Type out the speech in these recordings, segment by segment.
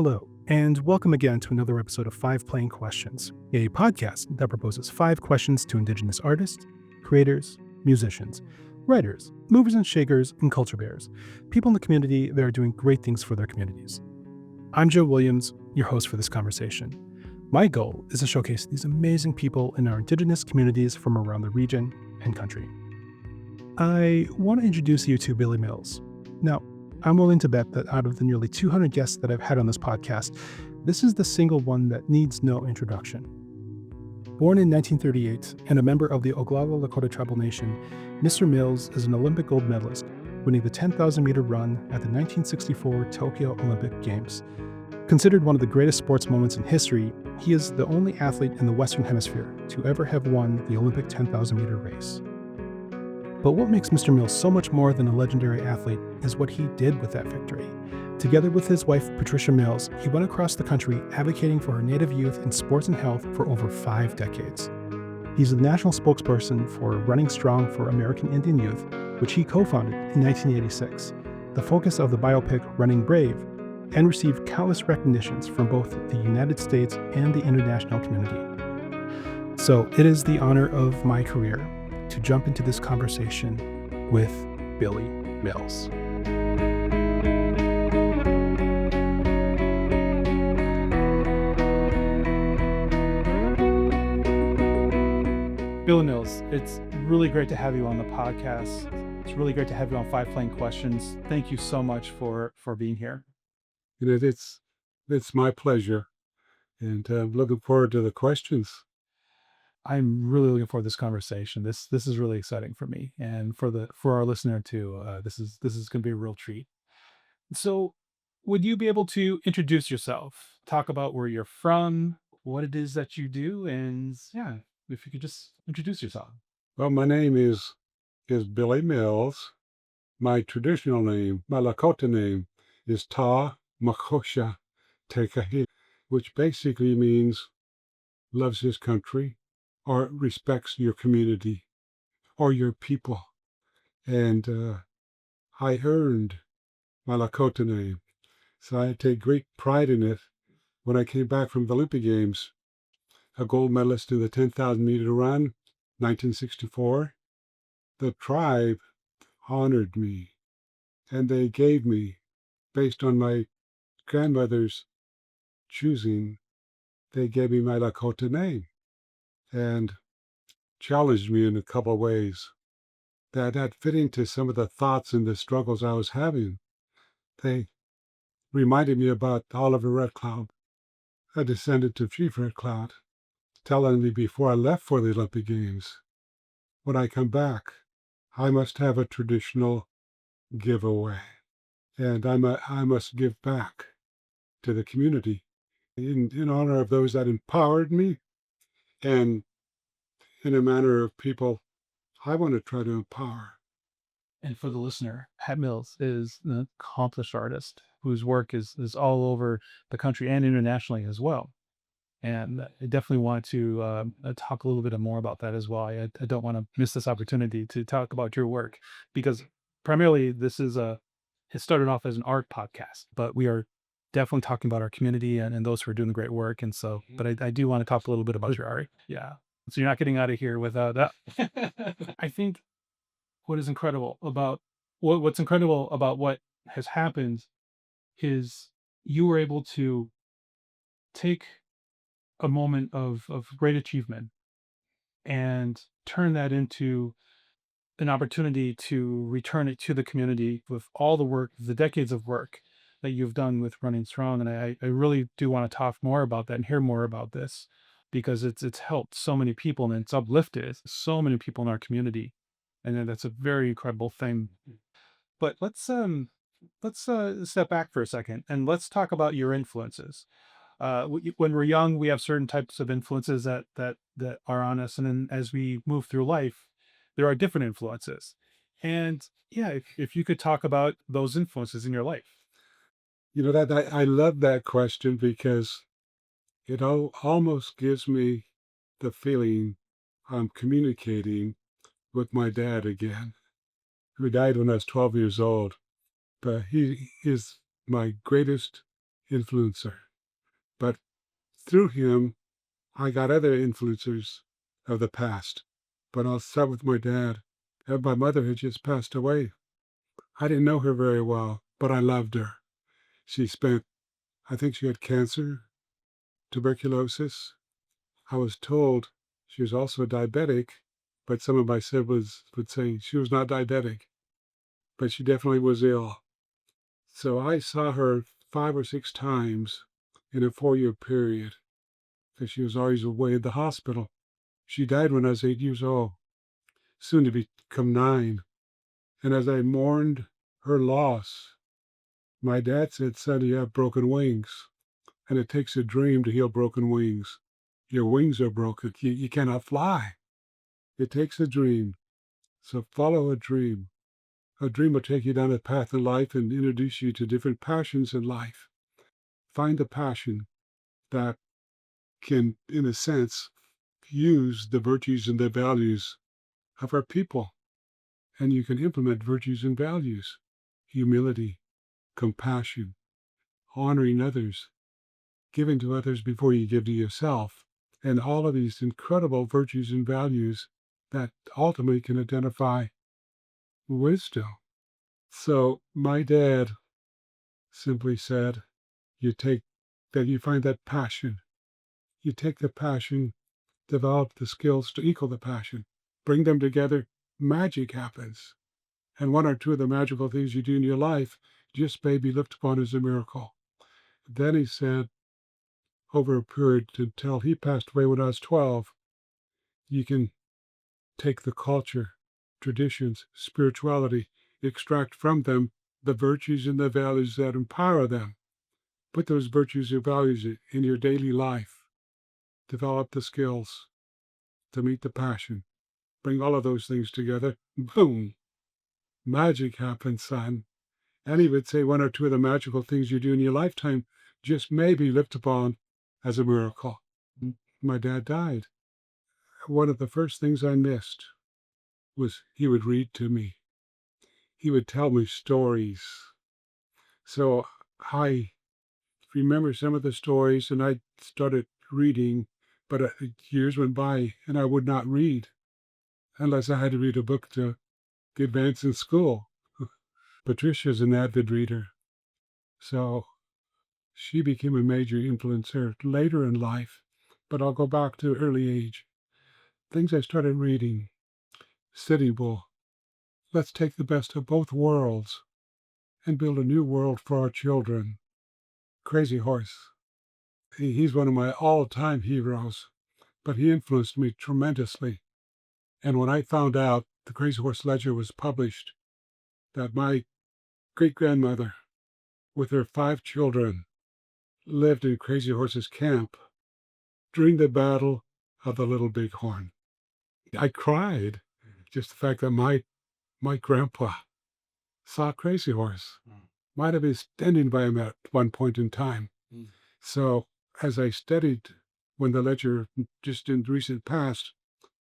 Hello, and welcome again to another episode of 5 Plain Questions, a podcast that proposes 5 questions to Indigenous artists, creators, musicians, writers, movers and shakers, and culture bearers, people in the community that are doing great things for their communities. I'm Joe Williams, your host for this conversation. My goal is to showcase these amazing people in our Indigenous communities from around the region and country. I want to introduce you to Billy Mills. Now, I'm willing to bet that out of the nearly 200 guests that I've had on this podcast, this is the single one that needs no introduction. Born in 1938 and a member of the Oglala Lakota Tribal Nation, Mr. Mills is an Olympic gold medalist, winning the 10,000-meter run at the 1964 Tokyo Olympic Games. Considered one of the greatest sports moments in history, he is the only athlete in the Western Hemisphere to ever have won the Olympic 10,000-meter race. But what makes Mr. Mills so much more than a legendary athlete is what he did with that victory. Together with his wife, Patricia Mills, he went across the country advocating for her Native youth in sports and health for over 5 decades. He's the national spokesperson for Running Strong for American Indian Youth, which he co-founded in 1986, the focus of the biopic Running Brave, and received countless recognitions from both the United States and the international community. So it is the honor of my career to jump into this conversation with Billy Mills. Billy Mills, it's really great to have you on the podcast. It's really great to have you on 5 Plain Questions. Thank you so much for being here. It's my pleasure, and I'm looking forward to the questions. I'm really looking forward to this conversation. This is really exciting for me and for our listener too. This is going to be a real treat. So, would you be able to introduce yourself? Talk about where you're from, what it is that you do, and yeah, if you could just introduce yourself. Well, my name is Billy Mills. My traditional name, my Lakota name, is Ta Makosha Tekahi, which basically means loves his country, or respects your community, or your people. And I earned my Lakota name, so I take great pride in it. When I came back from the Olympic Games, a gold medalist in the 10,000-meter run, 1964, the tribe honored me, and they gave me, based on my grandmother's choosing, they gave me my Lakota name and challenged me in a couple of ways that fit into some of the thoughts and the struggles I was having. They reminded me about Oliver Red Cloud, a descendant of Chief Red Cloud, telling me before I left for the Olympic Games, when I come back, I must have a traditional giveaway, and I must give back to the community in honor of those that empowered me, and in a manner of people I want to try to empower. And for the listener, Pat Mills is an accomplished artist whose work is all over the country and internationally as well. And I definitely want to talk a little bit more about that as well. I don't want to miss this opportunity to talk about your work because primarily this is it started off as an art podcast, but we are definitely talking about our community and those who are doing the great work. And so, but I do want to talk a little bit about your art. Yeah. So you're not getting out of here without that. I think what is incredible about what's incredible about what has happened is you were able to take a moment of great achievement and turn that into an opportunity to return it to the community with all the work, the decades of work that you've done with Running Strong. And I really do want to talk more about that and hear more about this because it's helped so many people and it's uplifted so many people in our community. And then that's a very incredible thing. But let's step back for a second and let's talk about your influences. When we're young, we have certain types of influences that are on us, and then as we move through life, there are different influences. And yeah, if you could talk about those influences in your life. That I love that question because it almost gives me the feeling I'm communicating with my dad again, who died when I was 12 years old. But he is my greatest influencer. But through him, I got other influencers of the past. But I'll start with my dad. My mother had just passed away. I didn't know her very well, but I loved her. I think she had cancer, tuberculosis. I was told she was also diabetic, but some of my siblings would say she was not diabetic, but she definitely was ill. So I saw her 5 or 6 times in a 4-year period because she was always away at the hospital. She died when I was 8 years old, soon to become 9. And as I mourned her loss, my dad said, "Son, you have broken wings, and it takes a dream to heal broken wings. Your wings are broken. You cannot fly. It takes a dream. So follow a dream. A dream will take you down a path in life and introduce you to different passions in life. Find a passion that can, in a sense, use the virtues and the values of our people. And you can implement virtues and values, humility, compassion, honoring others, giving to others before you give to yourself, and all of these incredible virtues and values that ultimately can identify wisdom." So my dad simply said, you find that passion. You take the passion, develop the skills to equal the passion, bring them together, magic happens. And one or two of the magical things you do in your life just may be looked upon as a miracle. Then he said, over a period until he passed away when I was 12, you can take the culture, traditions, spirituality, extract from them the virtues and the values that empower them. Put those virtues and values in your daily life. Develop the skills to meet the passion. Bring all of those things together. Boom! Magic happens, son. And he would say one or two of the magical things you do in your lifetime just may be looked upon as a miracle. My dad died. One of the first things I missed was he would read to me. He would tell me stories. So I remember some of the stories and I started reading, but years went by and I would not read unless I had to read a book to advance in school. Patricia's an avid reader, so she became a major influencer later in life, but I'll go back to early age. Things I started reading: Sitting Bull, let's take the best of both worlds and build a new world for our children. Crazy Horse, he's one of my all-time heroes, but he influenced me tremendously. And when I found out the Crazy Horse Ledger was published, that my great-grandmother, with her 5 children, lived in Crazy Horse's camp during the Battle of the Little Bighorn, I cried. Just the fact that my grandpa saw Crazy Horse, might have been standing by him at one point in time. So as I studied when the ledger, just in recent past,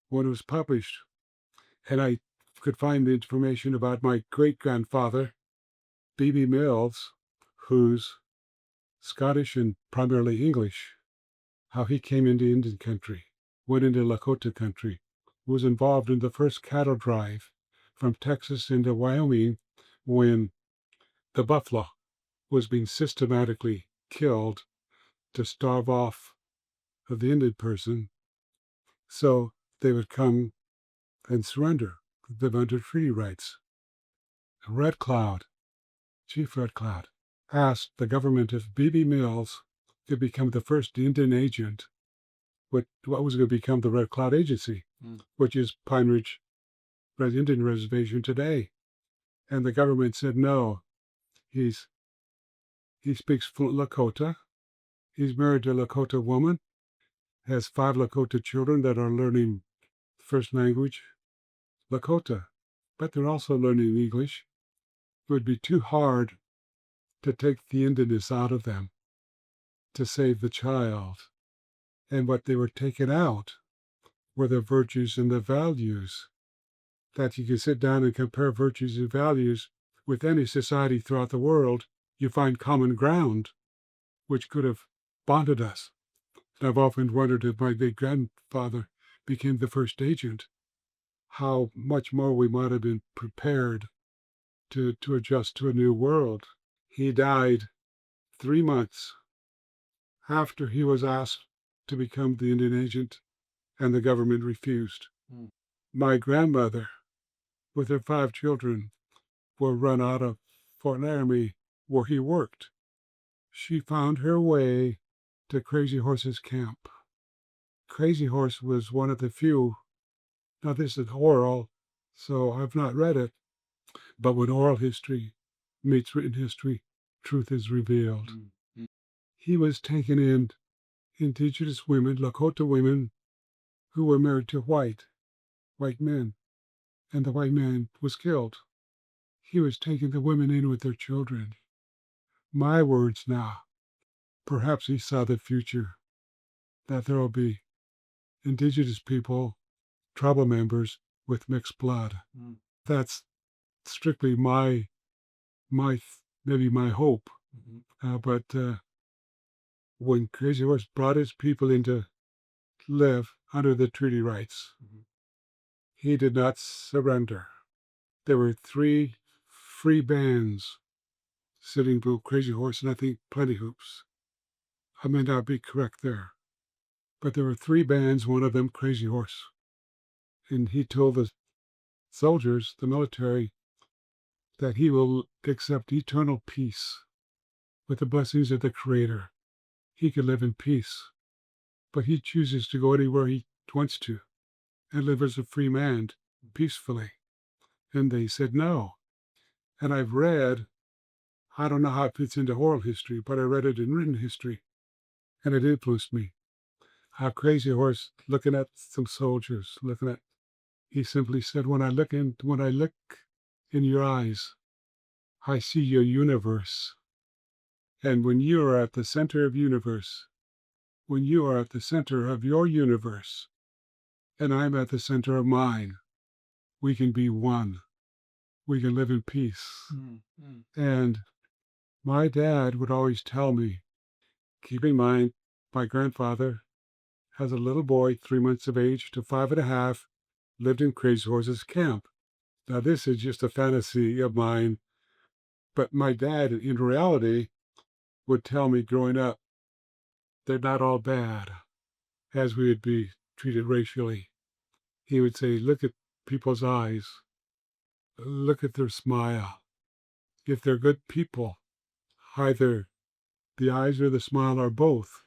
when it was published, and I could find the information about my great-grandfather, B.B. Mills, who's Scottish and primarily English, how he came into Indian country, went into Lakota country, was involved in the first cattle drive from Texas into Wyoming when the buffalo was being systematically killed to starve off the Indian person, so they would come and surrender. They've under treaty rights. Red Cloud, Chief Red Cloud, asked the government if B.B. Mills could become the first Indian agent, what was going to become the Red Cloud Agency, which is Pine Ridge Indian Reservation today. And the government said no. He speaks fluent Lakota. He's married to a Lakota woman, has 5 Lakota children that are learning first language, Lakota, but they're also learning English. It would be too hard to take the Indianness out of them to save the child. And what they were taking out were the virtues and the values. That you can sit down and compare virtues and values with any society throughout the world, you find common ground. which could have bonded us. And I've often wondered if my great grandfather became the first agent, how much more we might have been prepared to adjust to a new world. He died 3 months after he was asked to become the Indian agent, and the government refused. My grandmother, with her 5 children, were run out of Fort Laramie, where he worked. She found her way to Crazy Horse's camp. Crazy Horse was one of the few. Now, this is oral, so I've not read it, but when oral history meets written history, truth is revealed. He was taken in Indigenous women, Lakota women, who were married to white men, and the white man was killed. He was taking the women in with their children. My words now, perhaps he saw the future, that there will be Indigenous people, tribal members with mixed blood. That's strictly my maybe my hope. But when Crazy Horse brought his people in to live under the treaty rights, he did not surrender. There were 3 free bands sitting with Crazy Horse, and I think Plenty Hoops. I may not be correct there, but there were 3 bands, one of them Crazy Horse. And he told the soldiers, the military, that he will accept eternal peace with the blessings of the Creator. He could live in peace, but he chooses to go anywhere he wants to and live as a free man peacefully. And they said no. And I've read, I don't know how it fits into oral history, but I read it in written history, and it influenced me. How Crazy Horse, looking at some soldiers, he simply said, when I look in your eyes, I see your universe. And when you are at the center of universe, when you are at the center of your universe, and I'm at the center of mine, we can be one. We can live in peace. And my dad would always tell me, keep in mind, my grandfather has a little boy, 3 months of age to 5.5, lived in Crazy Horse's camp. Now, this is just a fantasy of mine, but my dad, in reality, would tell me growing up, they're not all bad, as we would be treated racially. He would say, look at people's eyes, look at their smile. If they're good people, either the eyes or the smile or both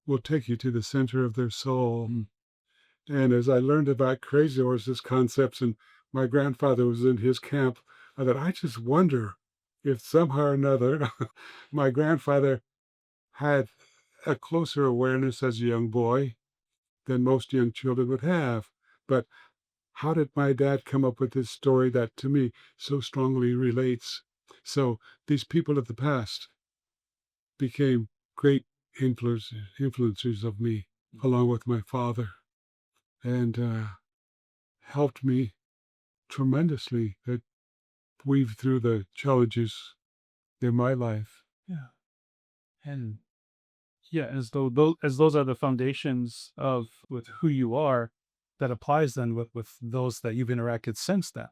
will take you to the center of their soul. And as I learned about Crazy Horse's concepts, and my grandfather was in his camp, I thought, I just wonder if somehow or another my grandfather had a closer awareness as a young boy than most young children would have. But how did my dad come up with this story that to me so strongly relates? So these people of the past became great influencers of me, along with my father, and helped me tremendously to weave through the challenges in my life. Yeah. And yeah, as though those are the foundations of with who you are, that applies then with those that you've interacted since then,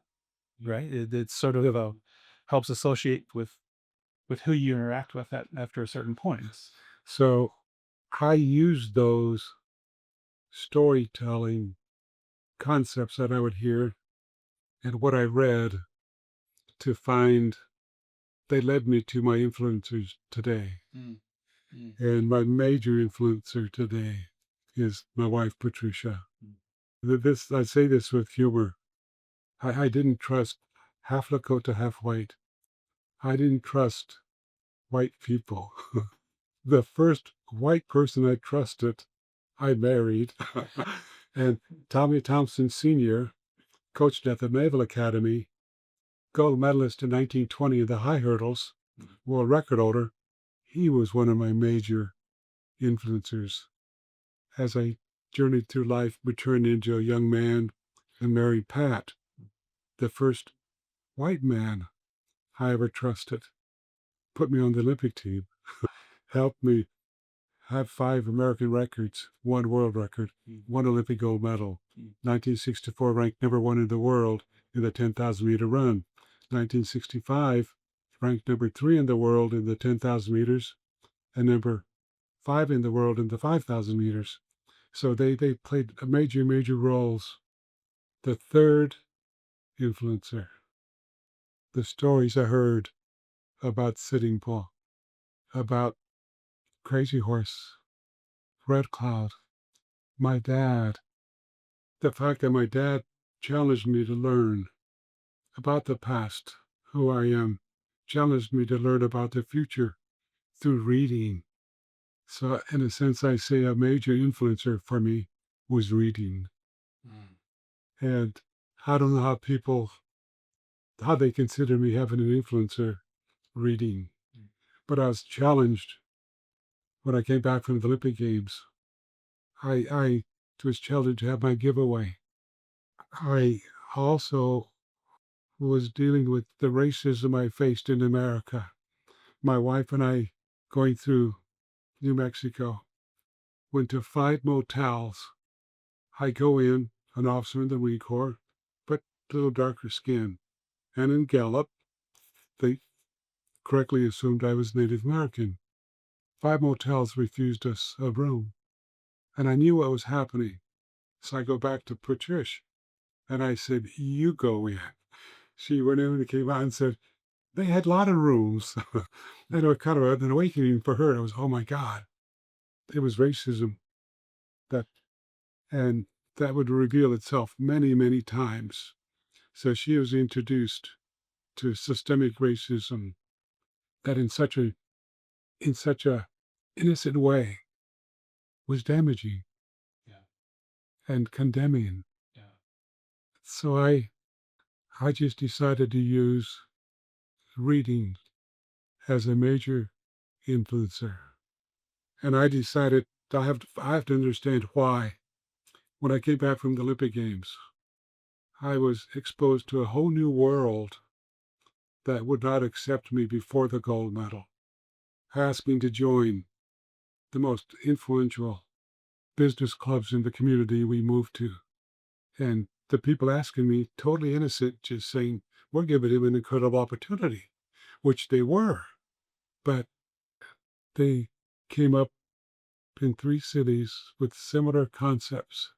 right? It's sort of helps associate with who you interact with after a certain point. So I use those storytelling concepts that I would hear and what I read to find they led me to my influencers today. And my major influencer today is my wife, Patricia. I say this with humor. I didn't trust half Lakota, half white. I didn't trust white people. The first white person I trusted, I married. And Tommy Thompson Sr. coached at the Naval Academy, gold medalist in 1920 in the high hurdles, world record holder. He was one of my major influencers as I journeyed through life, maturing into a young man, and married Pat, the first white man I ever trusted, put me on the Olympic team. helped me have 5 American records, 1 world record, 1 Olympic gold medal. 1964 ranked number 1 in the world in the 10,000 meter run. 1965 ranked number 3 in the world in the 10,000 meters and number 5 in the world in the 5,000 meters. So they played major roles. The third influencer, the stories I heard about Sitting Bull, about Crazy Horse, Red Cloud, my dad, the fact that my dad challenged me to learn about the past, who I am, challenged me to learn about the future through reading. So, in a sense, I say a major influencer for me was reading. And I don't know how they consider me having an influencer reading. But I was challenged when I came back from the Olympic Games. I was challenged to have my giveaway. I also was dealing with the racism I faced in America. My wife and I, going through New Mexico, went to 5 motels. I go in, an officer in the Marine Corps, but a little darker skin. And in Gallup, they correctly assumed I was Native American. 5 motels refused us a room. And I knew what was happening. So I go back to Patricia and I said, "You go in." She went in and came out and said, they had a lot of rooms. And it was kind of an awakening for her. It was, oh my God, it was racism that, and that would reveal itself many times. So she was introduced to systemic racism that in such a innocent way was damaging and condemning. So I just decided to use reading as a major influencer. And I decided I have to understand why. When I came back from the Olympic Games, I was exposed to a whole new world that would not accept me before the gold medal, asked me to join the most influential business clubs in the community we moved to. And the people asking me, totally innocent, just saying, we're giving him an incredible opportunity, which they were. But they came up in 3 cities with similar concepts.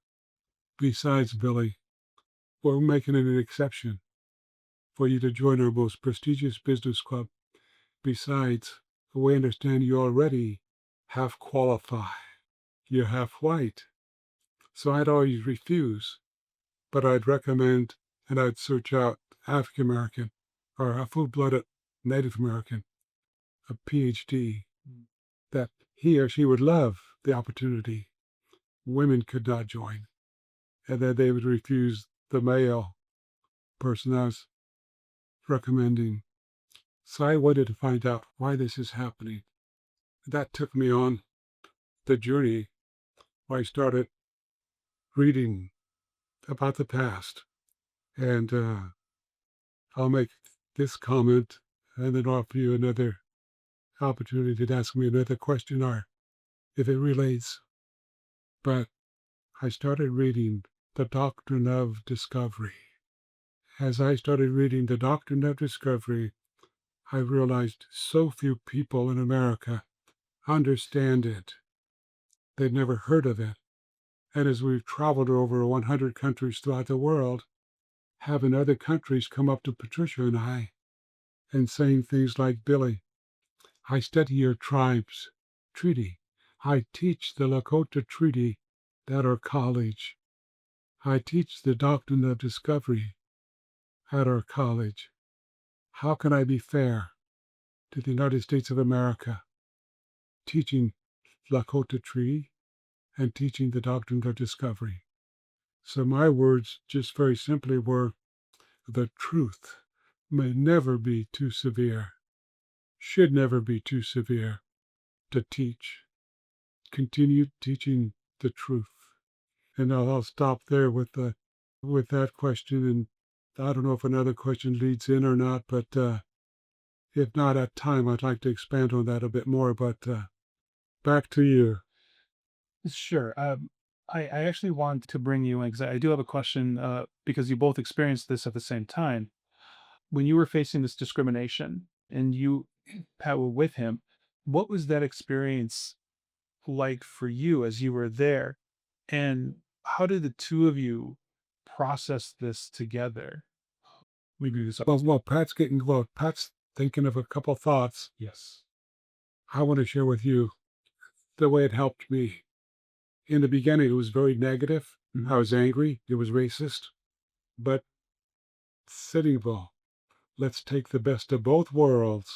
Besides, Billy, we're making it an exception for you to join our most prestigious business club. Besides, we understand you already half qualify. You're half white. So I'd always refuse, but I'd recommend and I'd search out African American or a full-blooded Native American, a PhD, that he or she would love the opportunity. Women could not join. And then they would refuse the male person I was recommending. So I wanted to find out why this is happening. That took me on the journey where I started reading about the past. And I'll make this comment and then offer you another opportunity to ask me another question or if it relates. But I started reading The Doctrine of Discovery. As I started reading The Doctrine of Discovery, I realized so few people in America understand it. They'd never heard of it. And as we've traveled over 100 countries throughout the world, having other countries come up to Patricia and I and saying things like, Billy, I study your tribe's treaty. I teach the Lakota Treaty at our college. I teach the Doctrine of Discovery at our college. How can I be fair to the United States of America teaching Lakota Treaty and teaching the Doctrine of Discovery? So my words just very simply were, the truth may never be too severe, should never be too severe to teach. Continue teaching the truth. And I'll stop there with that question. And I don't know if another question leads in or not, but if not at time, I'd like to expand on that a bit more. But Back to you. Sure. I actually want to bring you in because I do have a question because you both experienced this at the same time. When you were facing this discrimination and you were with him, what was that experience like for you as you were there? And how did the two of you process this together? We do this. Pat's thinking of a couple thoughts Yes. I want to share with you the way it helped me. In the beginning, it was very negative. I was angry. It was racist. But sitting well, let's take the best of both worlds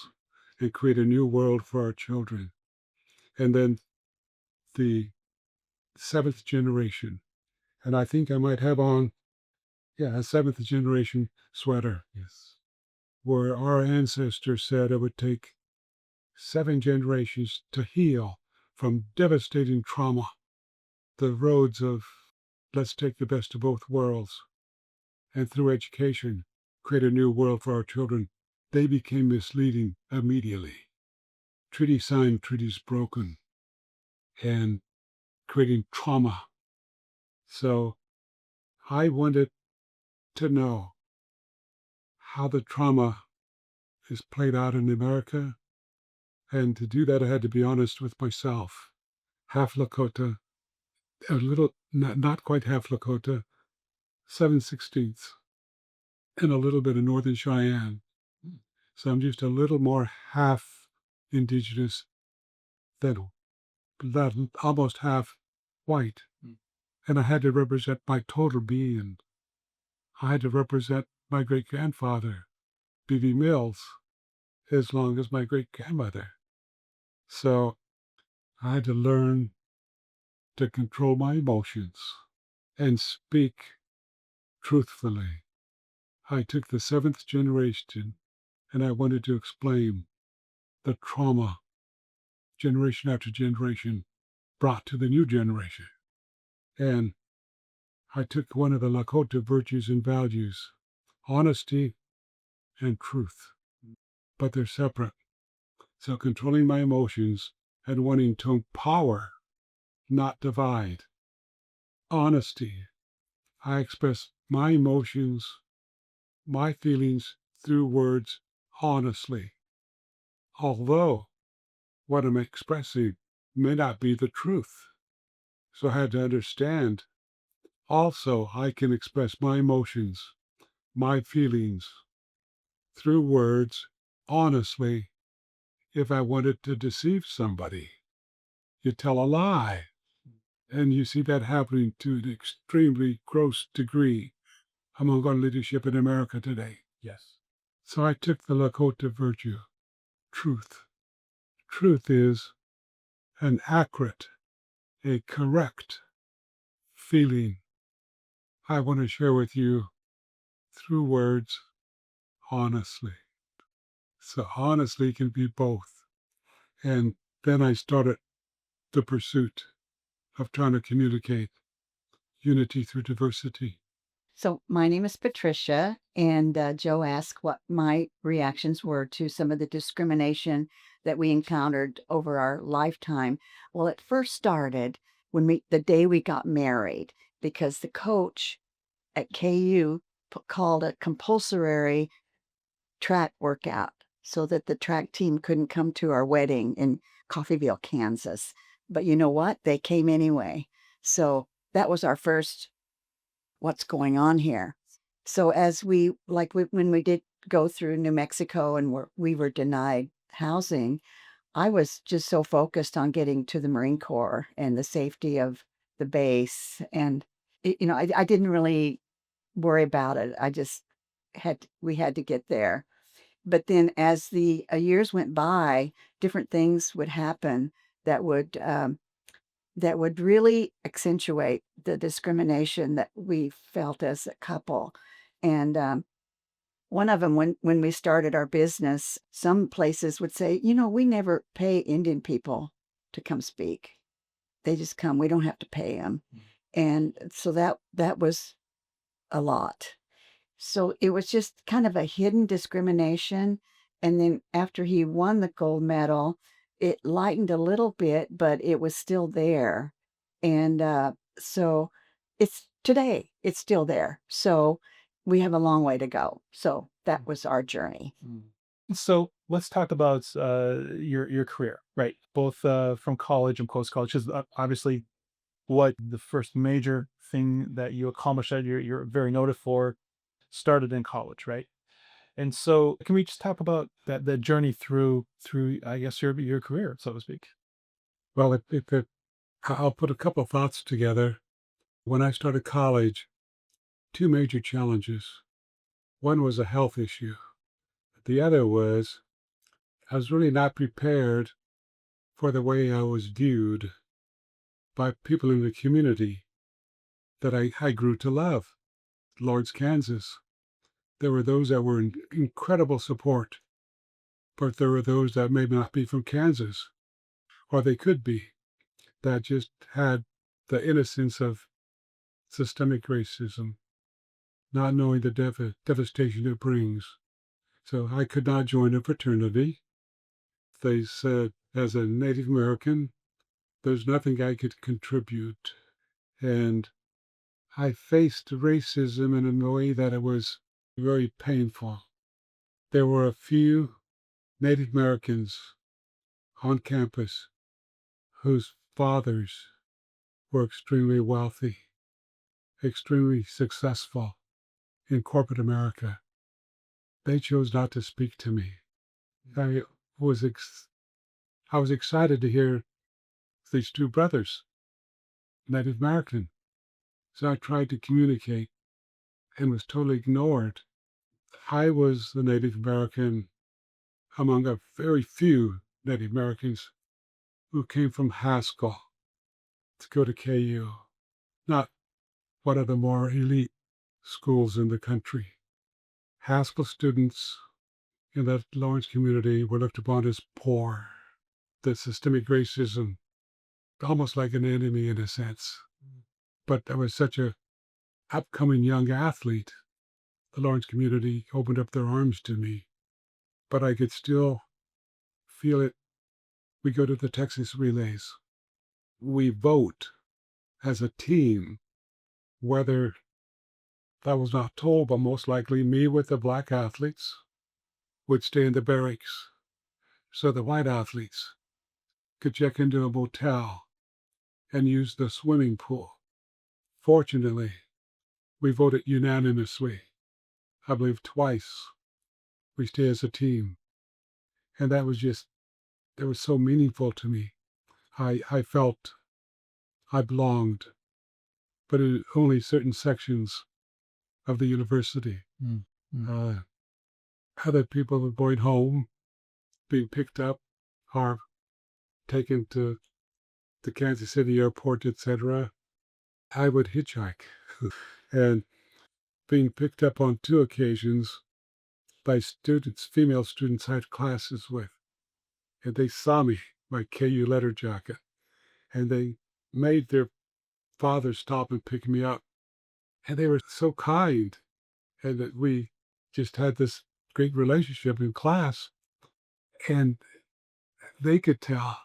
and create a new world for our children. And then the seventh generation. And I think I might have on, a seventh generation sweater. Yes. Where our ancestors said it would take 7 generations to heal from devastating trauma. The roads of let's take the best of both worlds and through education create a new world for our children. They became misleading immediately. Treaty signed, treaties broken, and creating trauma. So I wanted to know how the trauma is played out in America. And to do that, I had to be honest with myself. Half Lakota, a little, not quite half Lakota, 7/16, and a little bit of Northern Cheyenne. So I'm just a little more half Indigenous than almost half white. And I had to represent my total being. I had to represent my great grandfather, B.B. Mills, as long as my great grandmother. So I had to learn to control my emotions and speak truthfully. I took the seventh generation and I wanted to explain the trauma generation after generation brought to the new generation. And I took one of the Lakota virtues and values, honesty and truth, but they're separate. So controlling my emotions and wanting to empower, not divide. Honesty. I express my emotions, my feelings through words honestly, although what I'm expressing may not be the truth. So I had to understand also I can express my emotions, my feelings through words honestly if I wanted to deceive somebody. You tell a lie. And you see that happening to an extremely gross degree among our leadership in America today. Yes. So I took the Lakota virtue, truth. Truth is an accurate, a correct feeling I want to share with you through words honestly. So honestly can be both. And then I started the pursuit of trying to communicate unity through diversity. So my name is Patricia, and Joe asked what my reactions were to some of the discrimination that we encountered over our lifetime. Well, it first started when the day we got married, because the coach at KU called a compulsory track workout so that the track team couldn't come to our wedding in Coffeyville, Kansas. But you know what? They came anyway. So that was our first what's going on here. So as when we did go through New Mexico and we were denied housing, I was just so focused on getting to the Marine Corps and the safety of the base. And, I didn't really worry about it. We had to get there. But then as the years went by, different things would happen that would really accentuate the discrimination that we felt as a couple. And one of them, when we started our business, some places would say, we never pay Indian people to come speak. They just come. We don't have to pay them. And so that was a lot. So it was just kind of a hidden discrimination. And then after he won the gold medal, it lightened a little bit, but it was still there. And so today, it's still there. So we have a long way to go. So that was our journey. So let's talk about your career, right? Both from college and post college. Is obviously what the first major thing that you accomplished that you're very noted for started in college, right? And so, can we just talk about that journey through I guess your career, so to speak? Well, I'll put a couple thoughts together. When I started college, two major challenges. One was a health issue. The other was I was really not prepared for the way I was viewed by people in the community that I grew to love. Lawrence, Kansas. There were those that were in incredible support, but there were those that may not be from Kansas, or they could be, that just had the innocence of systemic racism, not knowing the devastation it brings. So I could not join a fraternity. They said, as a Native American, there's nothing I could contribute. And I faced racism in a way that it was very painful. There were a few Native Americans on campus whose fathers were extremely wealthy, extremely successful in corporate America. They chose not to speak to me. I was I was excited to hear these two brothers, Native American. So I tried to communicate and was totally ignored. I was the Native American among a very few Native Americans who came from Haskell to go to KU, not one of the more elite schools in the country. Haskell students in that Lawrence community were looked upon as poor. The systemic racism, almost like an enemy in a sense. But I was such a upcoming young athlete. The Lawrence community opened up their arms to me, but I could still feel it. We go to the Texas relays. We vote as a team, whether that was not told, but most likely me with the black athletes would stay in the barracks so the white athletes could check into a motel and use the swimming pool. Fortunately, we voted unanimously. I believe twice we stay as a team. And that was so meaningful to me. I felt I belonged, but in only certain sections of the university. Mm, mm. Uh, Other people were going home, being picked up, or taken to the Kansas City airport, etc. I would hitchhike. And being picked up on two occasions by students, female students I had classes with. And they saw me, my KU letter jacket, and they made their father stop and pick me up. And they were so kind, and that we just had this great relationship in class. And they could tell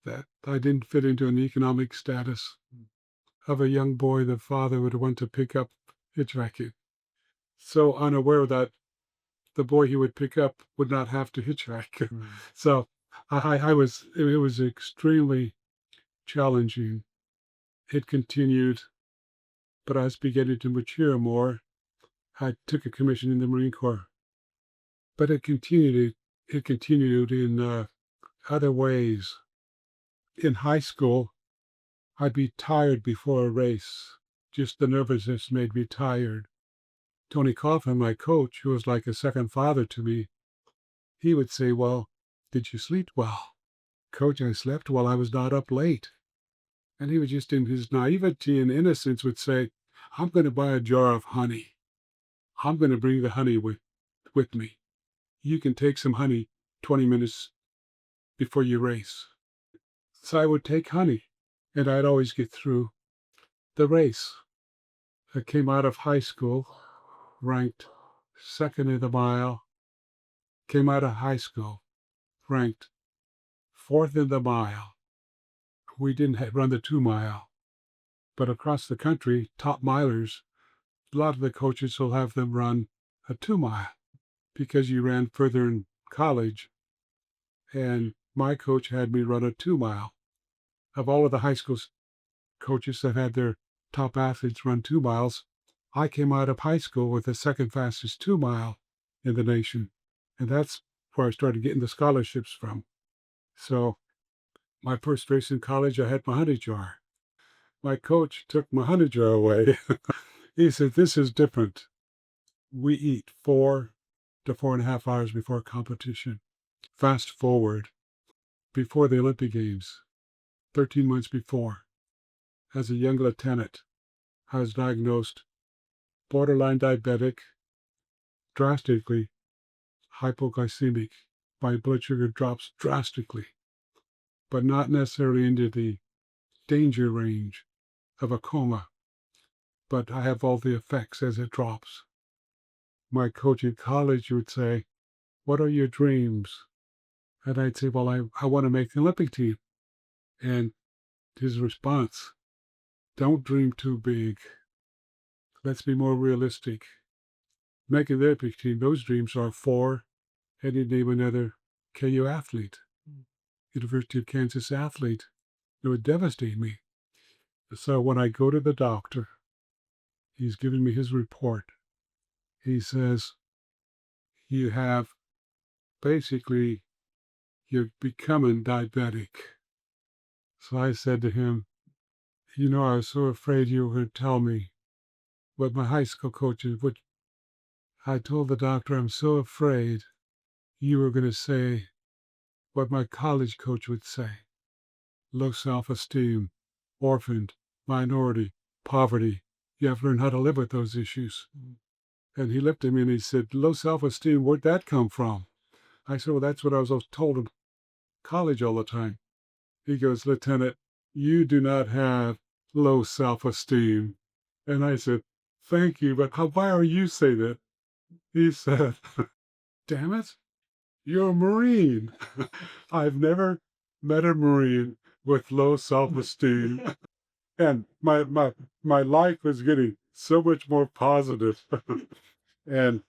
that I didn't fit into an economic status of a young boy the father would want to pick up hitchhiking. So unaware that the boy he would pick up would not have to hitchhike. So it was extremely challenging. It continued, but I was beginning to mature more. I took a commission in the Marine Corps, but it continued in other ways. In high school, I'd be tired before a race. Just the nervousness made me tired. Tony Coffin, my coach, who was like a second father to me, he would say, "Well, did you sleep well?" "Coach, I slept well. I was not up late." And he would just, in his naivety and innocence, would say, "I'm going to buy a jar of honey. I'm going to bring the honey with me. You can take some honey 20 minutes before you race." So I would take honey, and I'd always get through the race. I came out of high school, ranked second in the mile, came out of high school, ranked fourth in the mile. We didn't run the 2 mile, but across the country, top milers, a lot of the coaches will have them run a 2 mile because you ran further in college. And my coach had me run a 2 mile. Of all of the high school coaches that had their top athletes run 2 miles, I came out of high school with the second fastest 2 mile in the nation. And that's where I started getting the scholarships from. So my first race in college, I had my honey jar. My coach took my honey jar away. He said, "This is different. We eat 4 to 4.5 hours before competition." Fast forward, before the Olympic Games, 13 months before, as a young lieutenant, I was diagnosed borderline diabetic, drastically hypoglycemic. My blood sugar drops drastically, but not necessarily into the danger range of a coma, but I have all the effects as it drops. My coach in college would say, "What are your dreams?" And I'd say, "Well, I want to make the Olympic team." And his response, "Don't dream too big. Let's be more realistic. Making the Olympic team, those dreams are for," and he'd name another KU athlete, University of Kansas athlete. It would devastate me. So when I go to the doctor, he's giving me his report. He says, "You have basically, you're becoming diabetic." So I said to him, "I was so afraid you were going to tell me what my high school coaches would." I told the doctor, "I'm so afraid you were going to say what my college coach would say. Low self-esteem, orphaned, minority, poverty. You have to learn how to live with those issues." And he looked at me and he said, "Low self-esteem, where'd that come from?" I said, "Well, that's what I was told in college all the time." He goes, "Lieutenant, you do not have low self-esteem." And I said, "Thank you, but why are you saying that?" He said, "Damn it, you're a Marine." I've never met a Marine with low self-esteem. And my life was getting so much more positive. And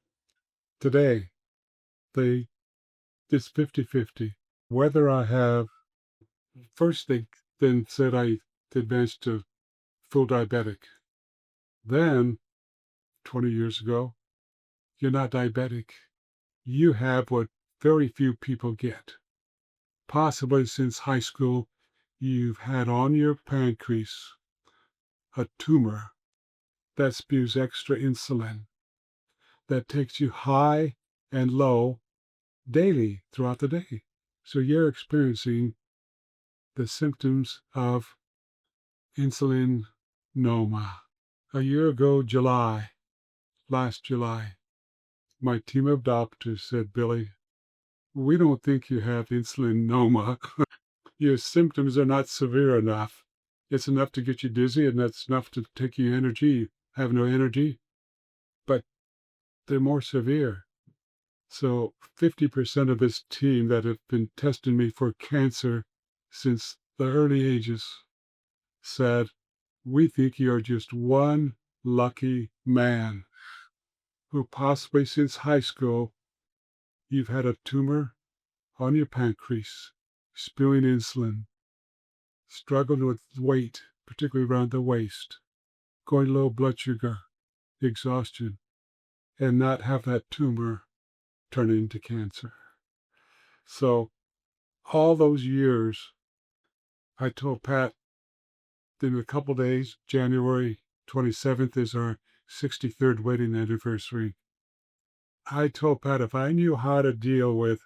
today, it's 50-50. Whether I have, first they then said I advanced to full diabetic. Then, 20 years ago, you're not diabetic. You have what very few people get. Possibly since high school, you've had on your pancreas a tumor that spews extra insulin that takes you high and low daily throughout the day. So you're experiencing the symptoms of insulinoma. A year ago, last July, my team of doctors said, "Billy, we don't think you have insulinoma. Your symptoms are not severe enough. It's enough to get you dizzy, and that's enough to take you energy, have no energy, but they're more severe." So 50% of this team that have been testing me for cancer since the early ages said, "We think you're just one lucky man who possibly since high school you've had a tumor on your pancreas, spewing insulin, struggled with weight, particularly around the waist, going low blood sugar, exhaustion, and not have that tumor turn into cancer." So all those years, I told Pat, in a couple days, January 27th is our 63rd wedding anniversary. I told Pat if I knew how to deal with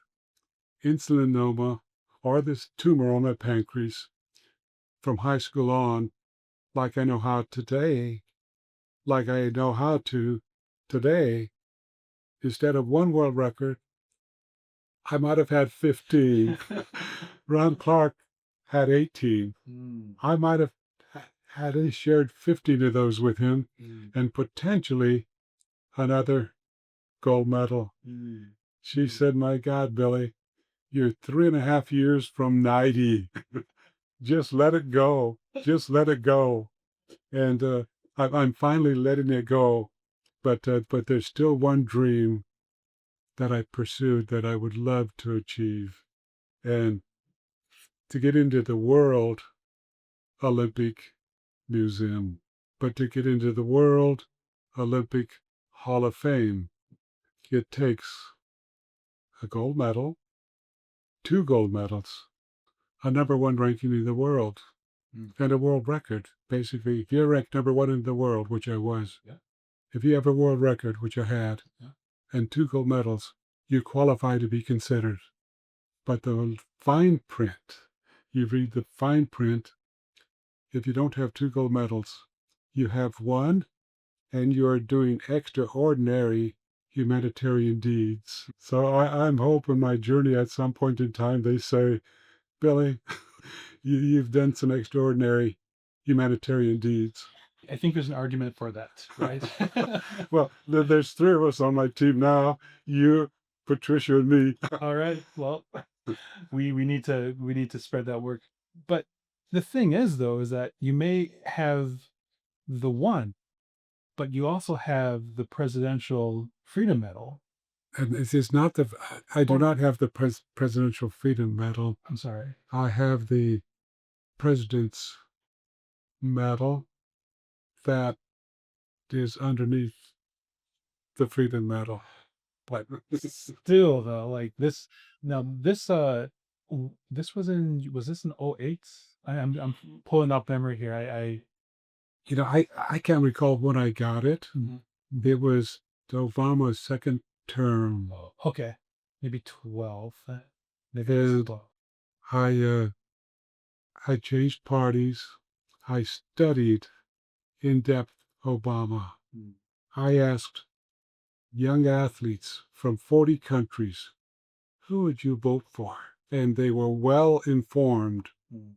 insulinoma or this tumor on my pancreas from high school on, like I know how today, instead of one world record, I might have had 15. Ron Clark had 18. I might have had shared 15 of those with him and potentially another gold medal. She said, "My God, Billy, You're 3.5 years from 90. Just let it go. Just let it go. And I'm finally letting it go. But there's still one dream that I pursued that I would love to achieve, and to get into the World Olympic Museum. But to get into the World Olympic Hall of Fame, it takes a gold medal, 2 gold medals, a #1 ranking in the world, and a world record. Basically, if you're ranked #1 in the world, which I was, if you have a world record, which I had, and 2 gold medals, you qualify to be considered. But the fine print, you read the fine print, if you don't have 2 gold medals, you have 1, and you are doing extraordinary humanitarian deeds. So I'm hoping my journey at some point in time, they say, Billy, you've done some extraordinary humanitarian deeds. I think there's an argument for that, right? Well, there's 3 of us on my team now, you, Patricia, and me. All right. Well, we need to spread that work. But the thing is, though, is that you may have the one, but you also have the Presidential Freedom Medal. And it is not the, I do not have the Presidential Freedom Medal. I'm sorry. I have the President's Medal that is underneath the Freedom Medal. But Still, though, like this. Now, this this was this in 08? I'm pulling up memory here. I can't recall when I got it. Mhm. It was Obama's second term. Oh, okay, maybe 12. Maybe And 12. I changed parties. I studied in depth Obama. I asked young athletes from 40 countries, who would you vote for? And they were well informed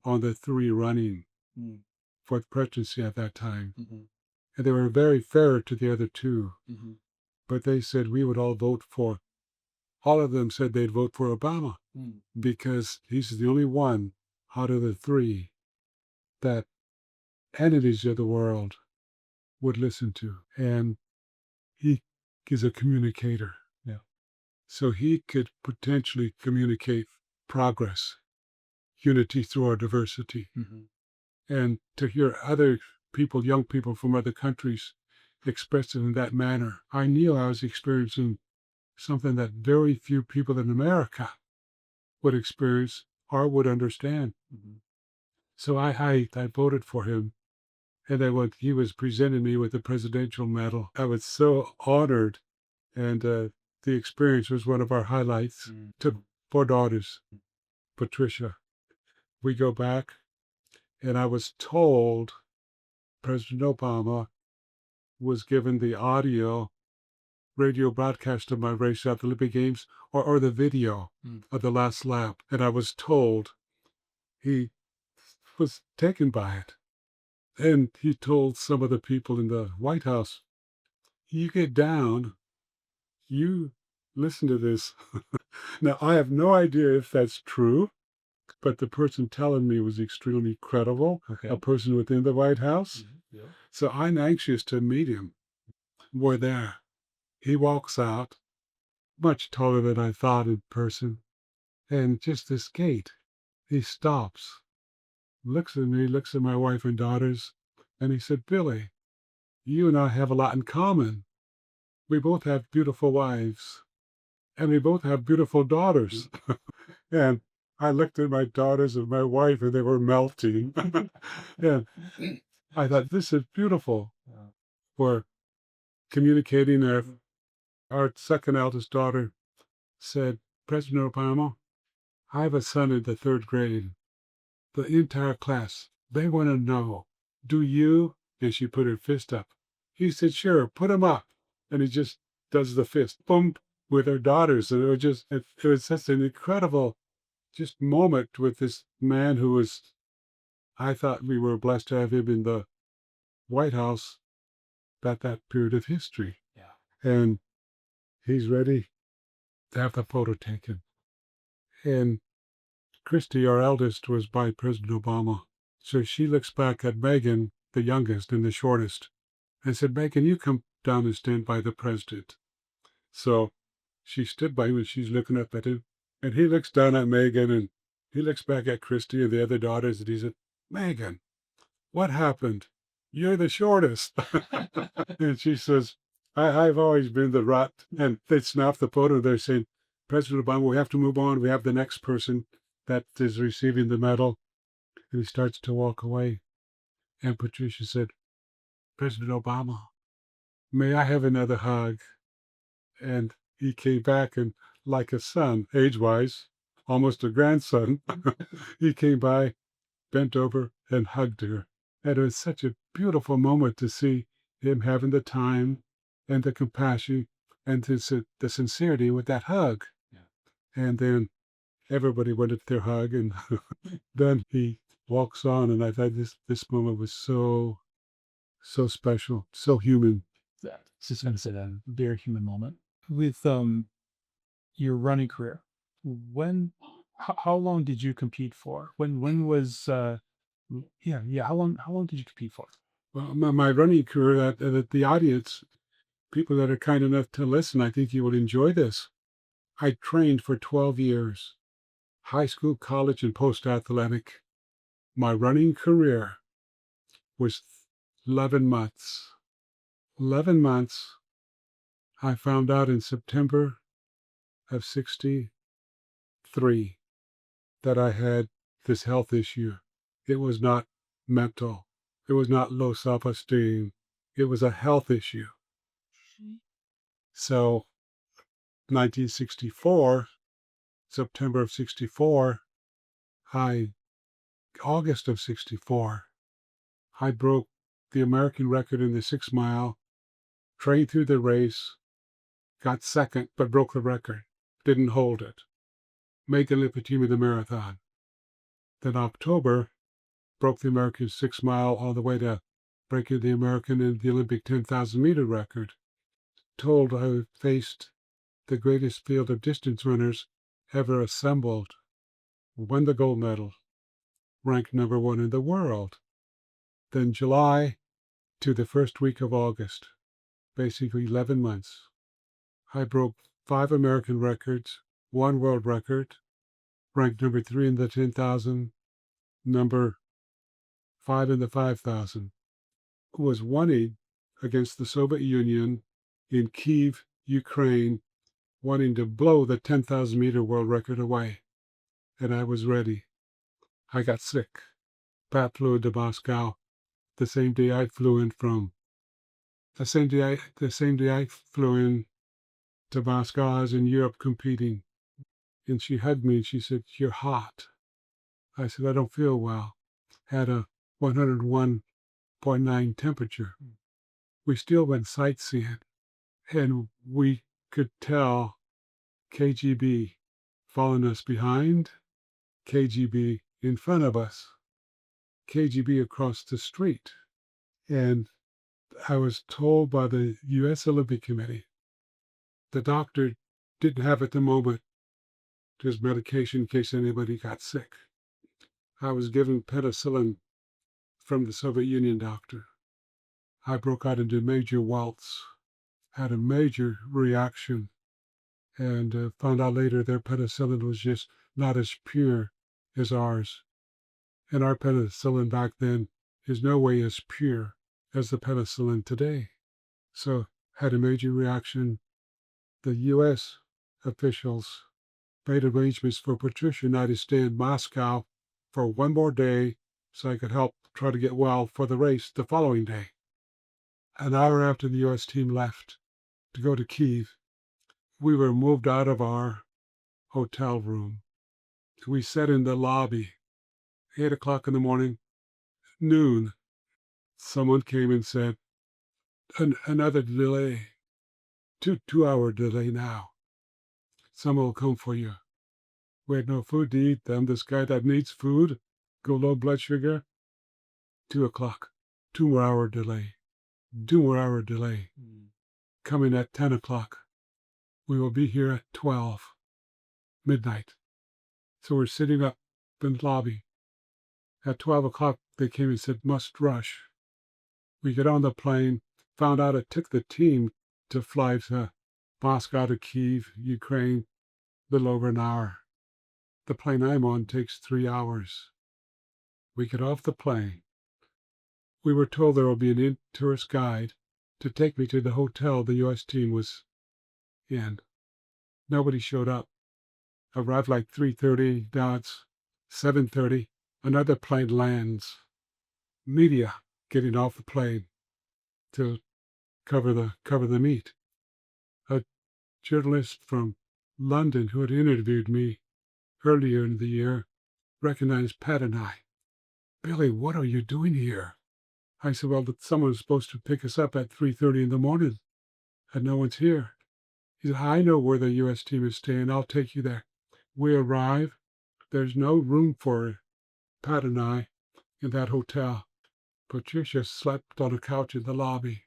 on the 3 running for the presidency at that time. And they were very fair to the other 2. But they said we would all vote for, all of them said they'd vote for Obama because he's the only one out of the 3 that entities of the world would listen to. And he is a communicator. Yeah. So he could potentially communicate progress, unity through our diversity. And to hear other people, young people from other countries, express it in that manner, I knew I was experiencing something that very few people in America would experience or would understand. So I voted for him. And then when he was presenting me with the Presidential Medal, I was so honored. And the experience was one of our highlights. Took 4 daughters, Patricia. We go back, and I was told President Obama was given the audio radio broadcast of my race at the Olympic Games, or the video of the last lap. And I was told he was taken by it. And he told some of the people in the White House, you get down, you listen to this. Now, I have no idea if that's true, but the person telling me was extremely credible, a person within the White House. So I'm anxious to meet him. We're there. He walks out, much taller than I thought in person, and just this gate, he stops, looks at me, looks at my wife and daughters, and he said, Billy, you and I have a lot in common. We both have beautiful wives, and we both have beautiful daughters. And I looked at my daughters and my wife, and they were melting. And I thought, this is beautiful. We're communicating. Our second eldest daughter said, President Obama, I have a son in the 3rd grade. The entire class, they want to know, do you? And she put her fist up. He said, sure, put him up. And he just does the fist, boom, with her daughters. And it was just an incredible just moment with this man who was, I thought we were blessed to have him in the White House at that period of history. And he's ready to have the photo taken. And Christy, our eldest, was by President Obama. So she looks back at Megan, the youngest and the shortest, and said, Megan, you come down and stand by the president. So she stood by him and she's looking up at him. And he looks down at Megan and he looks back at Christy and the other daughters and he said, Megan, what happened? You're the shortest. And she says, I've always been the rut. And they snapped the photo. They're saying, President Obama, we have to move on. We have the next person that is receiving the medal. And he starts to walk away. And Patricia said, President Obama, may I have another hug? And he came back and like a son, age-wise, almost a grandson, he came by, bent over and hugged her. And it was such a beautiful moment to see him having the time and the compassion and the sincerity with that hug. Yeah. And then everybody wanted their hug, and then he walks on, and I thought this moment was so special, so human. It's just going to say that a very human moment. With your running career, how long did you compete for? When was how long did you compete for? Well, my running career, the audience, people that are kind enough to listen, I think you will enjoy this. I trained for 12 years, high school, college, and post-athletic. My running career was 11 months. 11 months. I found out in September of 63 that I had this health issue. It was not mental. It was not low self-esteem. It was a health issue. So 1964, September of 64, August of 64, I broke the American record in the 6 mile, trained through the race, got second, but broke the record, didn't hold it. Made the Olympic team in the marathon. Then October, broke the American 6 mile all the way to breaking the American and the Olympic 10,000 meter record. Told I faced the greatest field of distance runners ever assembled, won the gold medal, ranked number 1 in the world. Then July to the first week of August, basically 11 months, I broke 5 American records, 1 world record, ranked number 3 in the 10,000, number 5 in the 5,000. Was wanting against the Soviet Union in Kyiv, Ukraine, wanting to blow the 10,000 meter world record away. And I was ready. I got sick. Pat flew into Moscow the same day I flew in to Moscow. I was in Europe competing. And she hugged me and she said, "You're hot." I said, "I don't feel well." Had a 101.9 temperature. We still went sightseeing, and we could tell KGB following us behind, KGB in front of us, KGB across the street. And I was told by the U.S. Olympic Committee, the doctor didn't have at the moment his medication in case anybody got sick. I was given penicillin from the Soviet Union doctor. I broke out into major welts, had a major reaction, and found out later their penicillin was just not as pure as ours. And our penicillin back then is no way as pure as the penicillin today. So had a major reaction. The U.S. officials made arrangements for Patricia and I to stay in Moscow for 1 more day so I could help try to get well for the race the following day. An hour after the U.S. team left to go to Kyiv, we were moved out of our hotel room. We sat in the lobby. 8 o'clock in the morning, noon, someone came and said, another delay, two-hour delay now. Someone will come for you. We had no food to eat. I'm this guy that needs food, go low blood sugar. 2 o'clock, 2 more hour delay, 2 more hour delay. Coming at 10 o'clock. We will be here at 12, midnight. So we're sitting up in the lobby. At 12 o'clock, they came and said, must rush. We get on the plane, found out it took the team to fly to Moscow to Kyiv, Ukraine, a little over an hour. The plane I'm on takes 3 hours. We get off the plane. We were told there will be an tourist guide to take me to the hotel the U.S. team was in. Nobody showed up. Arrived like 3:30, now it's 7:30. Another plane lands. Media getting off the plane to cover the meet. A journalist from London who had interviewed me earlier in the year recognized Pat and I. Billy, what are you doing here? I said, well, someone's supposed to pick us up at 3:30 in the morning, and no one's here. He said, I know where the U.S. team is staying. I'll take you there. We arrive. There's no room for Pat and I in that hotel. Patricia slept on a couch in the lobby.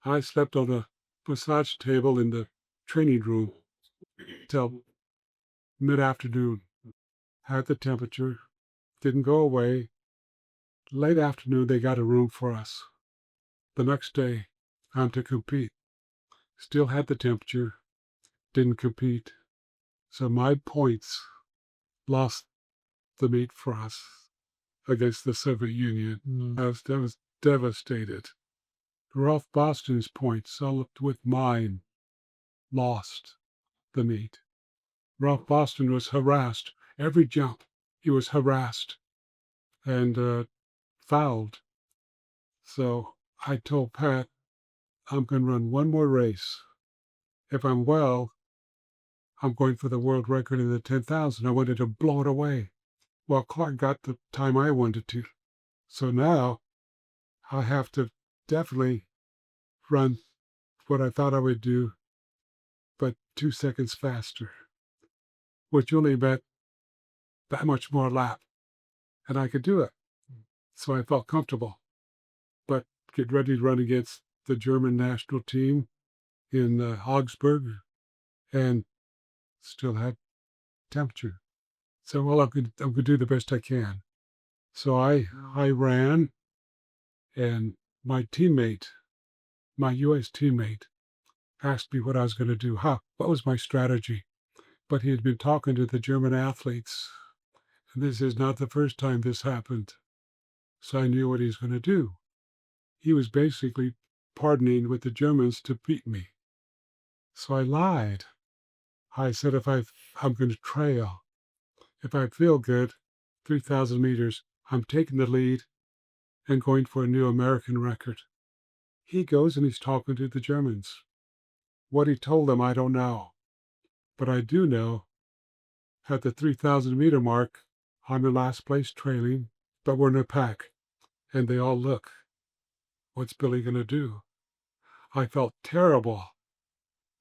I slept on a massage table in the training room till mid-afternoon. Had the temperature, didn't go away. Late afternoon, they got a room for us. The next day, I'm to compete. Still had the temperature, didn't compete. So my points lost the meet for us against the Soviet Union. I was devastated. Ralph Boston's points, with mine, lost the meet. Ralph Boston was harassed. Every jump, he was harassed and fouled. So I told Pat, I'm going to run one more race. If I'm well, I'm going for the world record in the 10,000. I wanted to blow it away. Well, Clark got the time I wanted to. So now I have to definitely run what I thought I would do, but 2 seconds faster, which only meant that much more lap, and I could do it. So I felt comfortable. But get ready to run against the German national team in Augsburg, and still had temperature. So, well, I'm going to do the best I can. So I ran, and my teammate, my U.S. teammate, asked me what I was going to do. What was my strategy? But he had been talking to the German athletes, and this is not the first time this happened. So I knew what he was going to do. He was basically partnering with the Germans to beat me. So I lied. I said I'm going to trail. If I feel good, 3,000 meters, I'm taking the lead and going for a new American record. He goes and he's talking to the Germans. What he told them, I don't know. But I do know at the 3,000 meter mark, I'm in last place trailing, but we're in a pack. And they all look. What's Billy going to do? I felt terrible,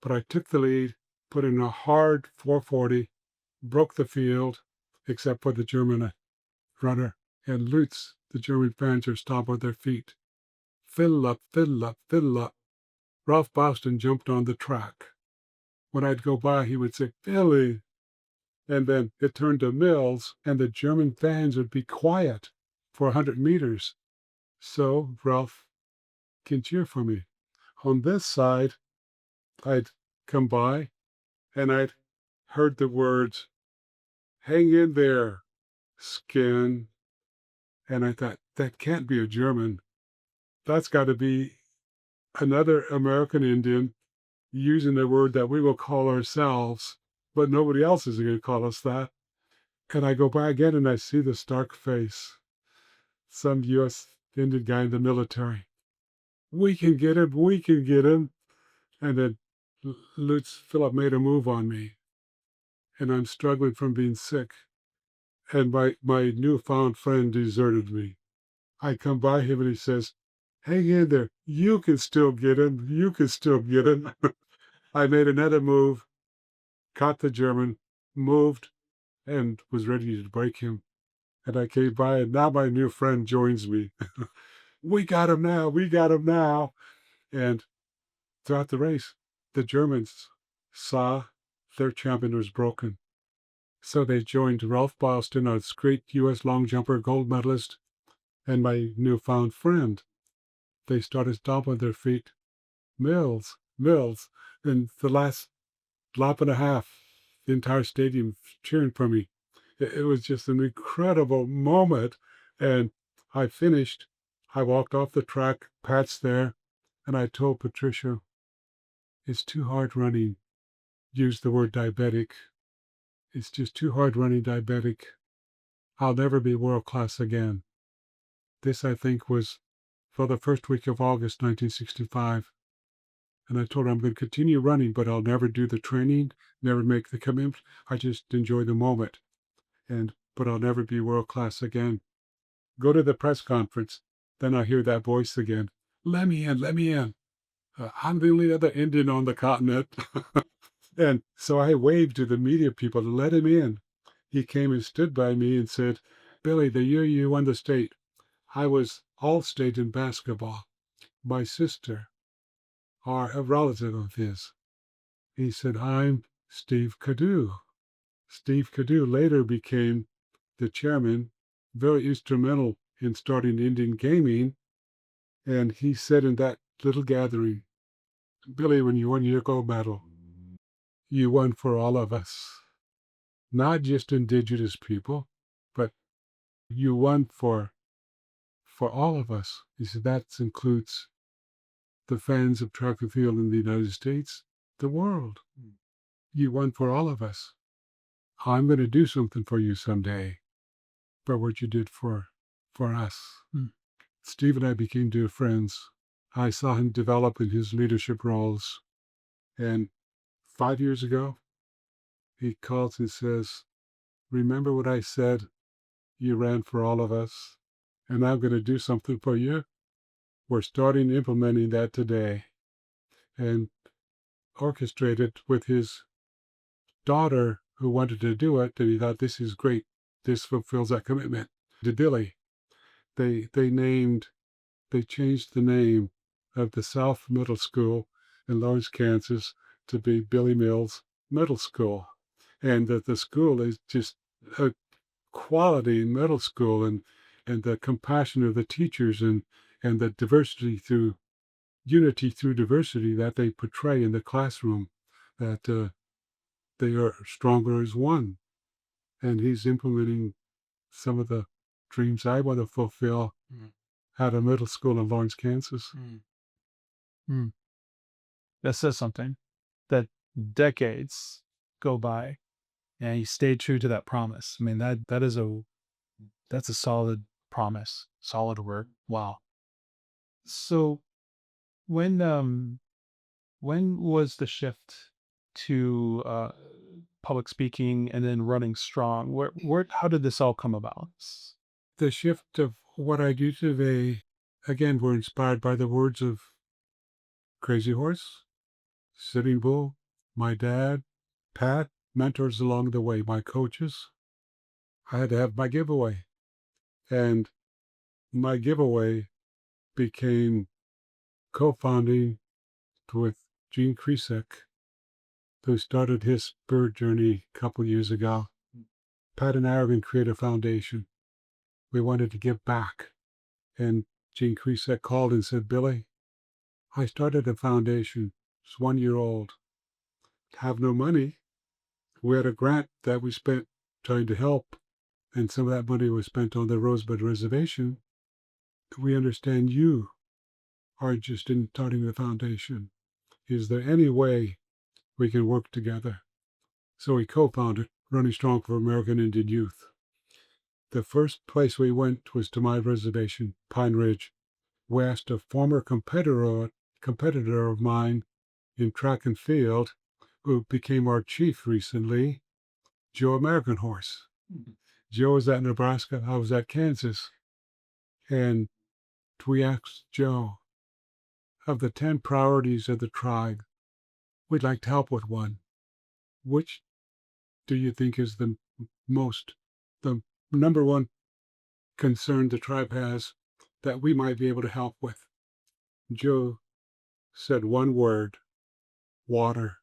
but I took the lead, put in a hard 440, broke the field, except for the German runner, and Lutz, the German fans are stomping their feet. Fiddle up, fiddle up, fiddle up. Ralph Boston jumped on the track. When I'd go by, he would say, Billy. And then it turned to Mills, and the German fans would be quiet for 100 meters. So Ralph can cheer for me. On this side, I'd come by, and I'd heard the words, hang in there, skin. And I thought, that can't be a German. That's got to be another American Indian using the word that we will call ourselves, but nobody else is going to call us that. And I go by again and I see the stark face. Some U.S. Indian guy in the military. We can get him, we can get him. And then Lutz Philip made a move on me. And I'm struggling from being sick. And my newfound friend deserted me. I come by him and he says, hang in there. You can still get him. You can still get him. I made another move, caught the German, moved, and was ready to break him. And I came by, and now my new friend joins me. We got him now. We got him now. And throughout the race, the Germans saw their champion was broken. So they joined Ralph Boston, a great U.S. long jumper, gold medalist, and my newfound friend. They started stomping their feet. Mills, Mills. And the last lap and a half, the entire stadium cheering for me. It was just an incredible moment. And I finished. I walked off the track, Pat's there, and I told Patricia, it's too hard running. Used the word diabetic. It's just too hard running diabetic. I'll never be world class again. This, I think, was for the first week of August 1965. And I told her I'm going to continue running, but I'll never do the training, never make the commitment. I just enjoy the moment. But I'll never be world class again. Go to the press conference. Then I hear that voice again. Let me in, let me in. I'm the only other Indian on the continent. And so I waved to the media people to let him in. He came and stood by me and said, Billy, the year you won the state, I was all-state in basketball. My sister, or a relative of his. He said, I'm Steve Cadu. Steve Cadu later became the chairman, very instrumental in starting Indian gaming. And he said in that little gathering, Billy, when you won your gold medal, you won for all of us. Not just Indigenous people, but you won for all of us. He said that includes the fans of track and field in the United States, the world. You won for all of us. I'm going to do something for you someday for what you did for us. Steve and I became dear friends. I saw him develop in his leadership roles. And 5 years ago, he calls and says, remember what I said? You ran for all of us, and I'm going to do something for you. We're starting implementing that today. And orchestrated with his daughter who wanted to do it, and he thought, this is great. This fulfills that commitment. To Billy, they changed the name of the South Middle School in Lawrence, Kansas to be Billy Mills Middle School. And that the school is just a quality middle school, and the compassion of the teachers, and the diversity through unity through diversity that they portray in the classroom, that they are stronger as one. And he's implementing some of the dreams I want to fulfill at a middle school in Lawrence, Kansas. That says something, that decades go by and he stayed true to that promise. I mean, that's a solid promise, solid work. Wow. So when was the shift to public speaking and then running strong? How did this all come about? The shift of what I do today, again, were inspired by the words of Crazy Horse, Sitting Bull, my dad, Pat, mentors along the way, my coaches. I had to have my giveaway. And my giveaway became co-founding with Gene Kresek, who started his spirit journey a couple years ago. Pat and I are going to create a foundation. We wanted to give back. And Gene Kresek called and said, Billy, I started a foundation. It's 1 year old. Have no money. We had a grant that we spent trying to help, and some of that money was spent on the Rosebud Reservation. We understand you are interested in starting the foundation. Is there any way we can work together? So we co-founded Running Strong for American Indian Youth. The first place we went was to my reservation, Pine Ridge. We asked a former competitor of mine in track and field, who became our chief recently, Joe American Horse. Joe was at Nebraska, I was at Kansas. And we asked Joe, of the 10 priorities of the tribe, we'd like to help with one. Which do you think is the number one concern the tribe has that we might be able to help with? Joe said one word, water.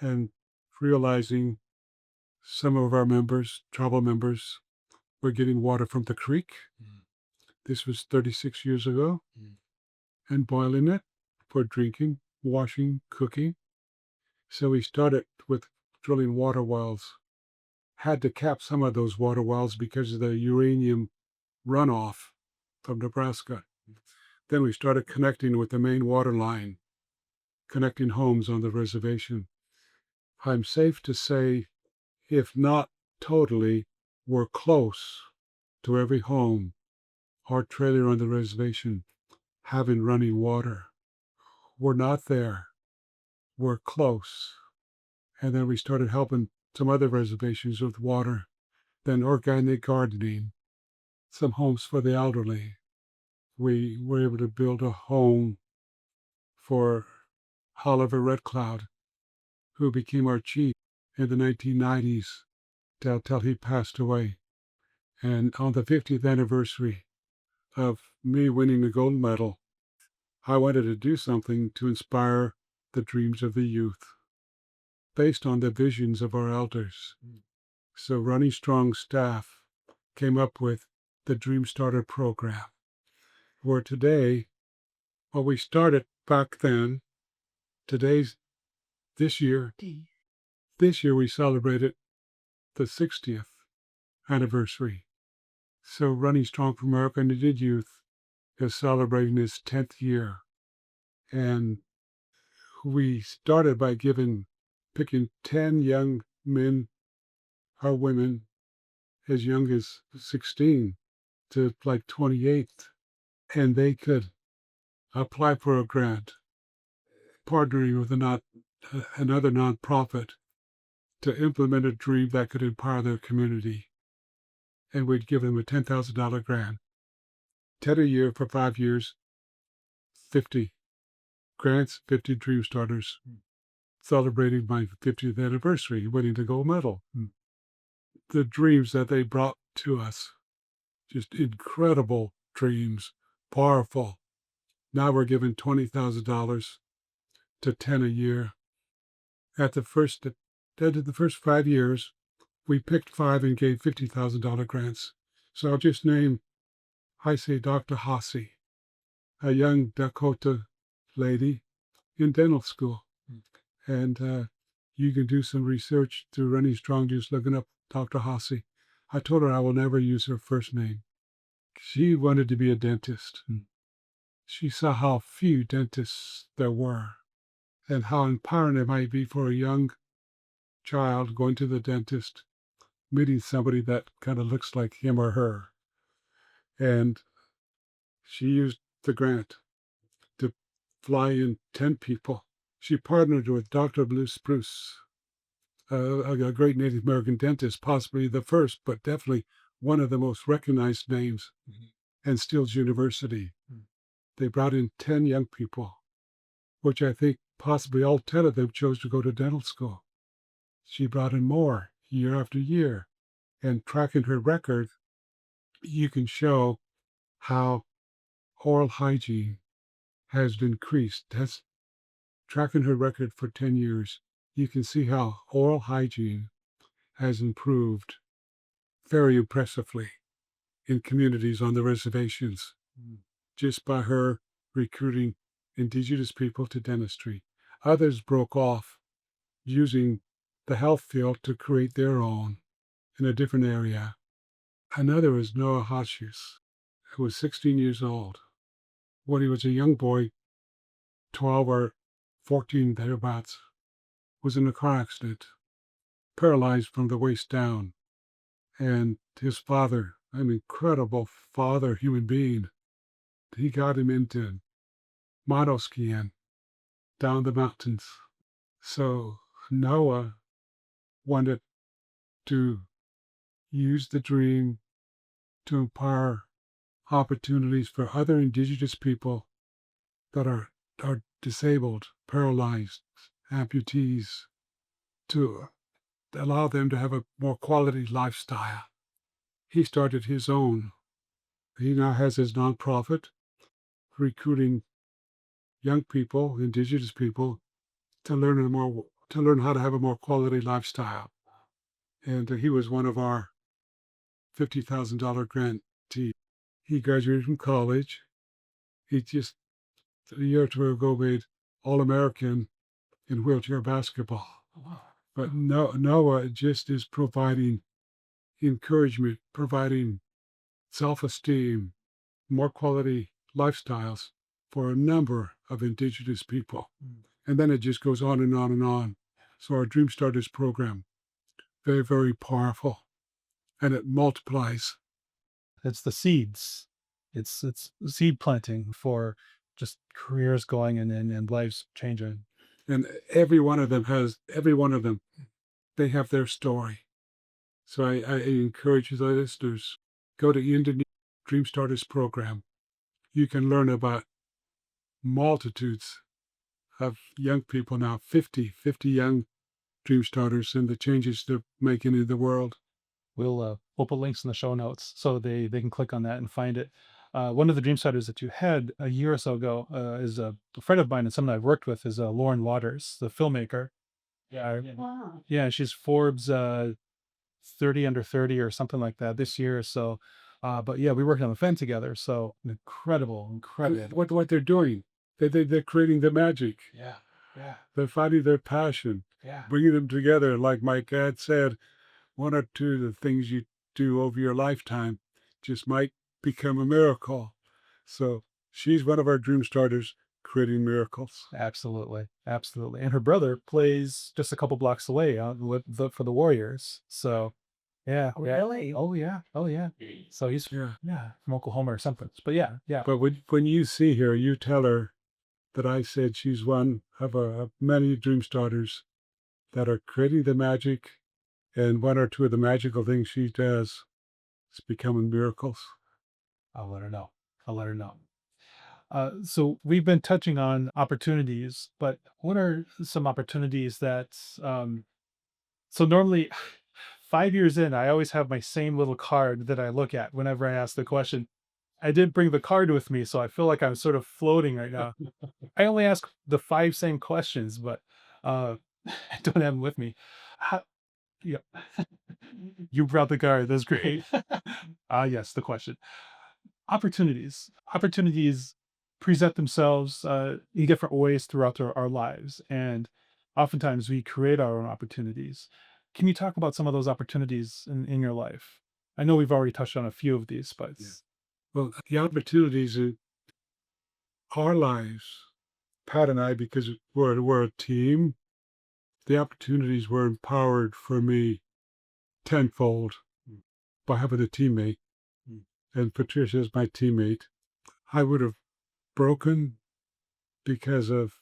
And realizing Some of our members, tribal members, were getting water from the creek. This was 36 years ago, and boiling it for drinking, washing, cooking. So we started with drilling water wells. Had to cap some of those water wells because of the uranium runoff from Nebraska. Then we started connecting with the main water line, connecting homes on the reservation. I'm safe to say, if not totally, we're close to every home or trailer on the reservation having running water. We're not there. We're close. And then we started helping some other reservations with water, then organic gardening, some homes for the elderly. We were able to build a home for Oliver Red Cloud, who became our chief in the 1990s till he passed away. And on the 50th anniversary of me winning the gold medal, I wanted to do something to inspire the dreams of the youth based on the visions of our elders. So Running Strong staff came up with the Dream Starter program, where today, what we started back then, this year we celebrated the 60th anniversary. So Running Strong for America Indigenous Youth is celebrating its 10th year. And we started by picking 10 young men or women as young as 16 to like 28, and they could apply for a grant, partnering with another nonprofit to implement a dream that could empower their community. And we'd give them a $10,000 grant, 10 a year for 5 years, 50 grants, 50 dream starters, celebrating my 50th anniversary, winning the gold medal. The dreams that they brought to us, just incredible dreams, powerful. Now we're giving $20,000 to 10 a year. At the end of the first 5 years, we picked 5 and gave $50,000 grants. So I'll just name, I say Dr. Hasse, a young Dakota lady in dental school. And you can do some research through Running Strong, just looking up Dr. Hasse. I told her I will never use her first name. She wanted to be a dentist. She saw how few dentists there were and how empowering it might be for a young child going to the dentist, meeting somebody that kind of looks like him or her. And she used the grant to fly in 10 people. She partnered with Dr. Blue Spruce, a great Native American dentist, possibly the first, but definitely one of the most recognized names, and Steele's University. They brought in 10 young people, which I think possibly all 10 of them chose to go to dental school. She brought in more year after year. And tracking her record, you can show how oral hygiene has increased. That's tracking her record for 10 years. You can see how oral hygiene has improved very impressively in communities on the reservations, just by her recruiting Indigenous people to dentistry. Others broke off using the health field to create their own in a different area. Another was Noah Hotchkiss, who was 16 years old. When he was a young boy, 12 or 14 thereabouts, was in a car accident, paralyzed from the waist down. And his father, an incredible father, human being, he got him into mono skiing down the mountains. So Noah wanted to use the dream to empower opportunities for other Indigenous people that are disabled, paralyzed, amputees, to allow them to have a more quality lifestyle. He started his own. He now has his nonprofit recruiting young people, Indigenous people, to learn how to have a more quality lifestyle. and he was one of our $50,000 grantees. He graduated from college. He just a year or two ago made All-American in wheelchair basketball. Oh, wow. But Noah just is providing encouragement, providing self-esteem, more quality lifestyles for a number of Indigenous people. And then it just goes on and on and on. So our Dream Starters program, very, very powerful, and it multiplies. It's the seeds. It's seed planting for just careers going and lives changing. And every one of them, they have their story. So I encourage the listeners, go to Indigenous Dream Starters program. You can learn about multitudes of young people now, 50 young Dream Starters, and the changes they're making in the world. We'll put links in the show notes so they can click on that and find it. One of the Dream Starters that you had a year or so ago is a friend of mine and someone I've worked with is Lauren Waters, the filmmaker. Yeah, Wow. yeah, she's Forbes 30 under 30 or something like that this year. So, but yeah, we worked on the event together. So incredible. What they're doing, they're creating the magic. Yeah, yeah, They're finding their passion, yeah. bringing them together. Like my dad said, one or two of the things you do over your lifetime just might become a miracle. So she's one of our Dream Starters, creating miracles. Absolutely, absolutely. And her brother plays just a couple blocks away for the Warriors. So, yeah, Oh, yeah. really? Oh yeah, oh yeah. So he's Yeah. from Oklahoma or something. But yeah, yeah. But when you see her, you tell her that I said she's one of many Dream Starters that are creating the magic, and one or two of the magical things she does is becoming miracles. I'll let her know. I'll let her know. So we've been touching on opportunities, but what are some opportunities that so normally 5 years in, I always have my same little card that I look at whenever I ask the question. I didn't bring the card with me, so I feel like I'm sort of floating right now. I only ask the 5 same questions, but I don't have them with me. How, yeah. You brought the card. That's great. Yes, the question. Opportunities present themselves in different ways throughout our lives, and oftentimes we create our own opportunities. Can you talk about some of those opportunities in your life? I know we've already touched on a few of these, but Yeah. Well, the opportunities in our lives, Pat and I, because we're a team, the opportunities were empowered for me tenfold by having a teammate. And Patricia is my teammate. I would have broken because of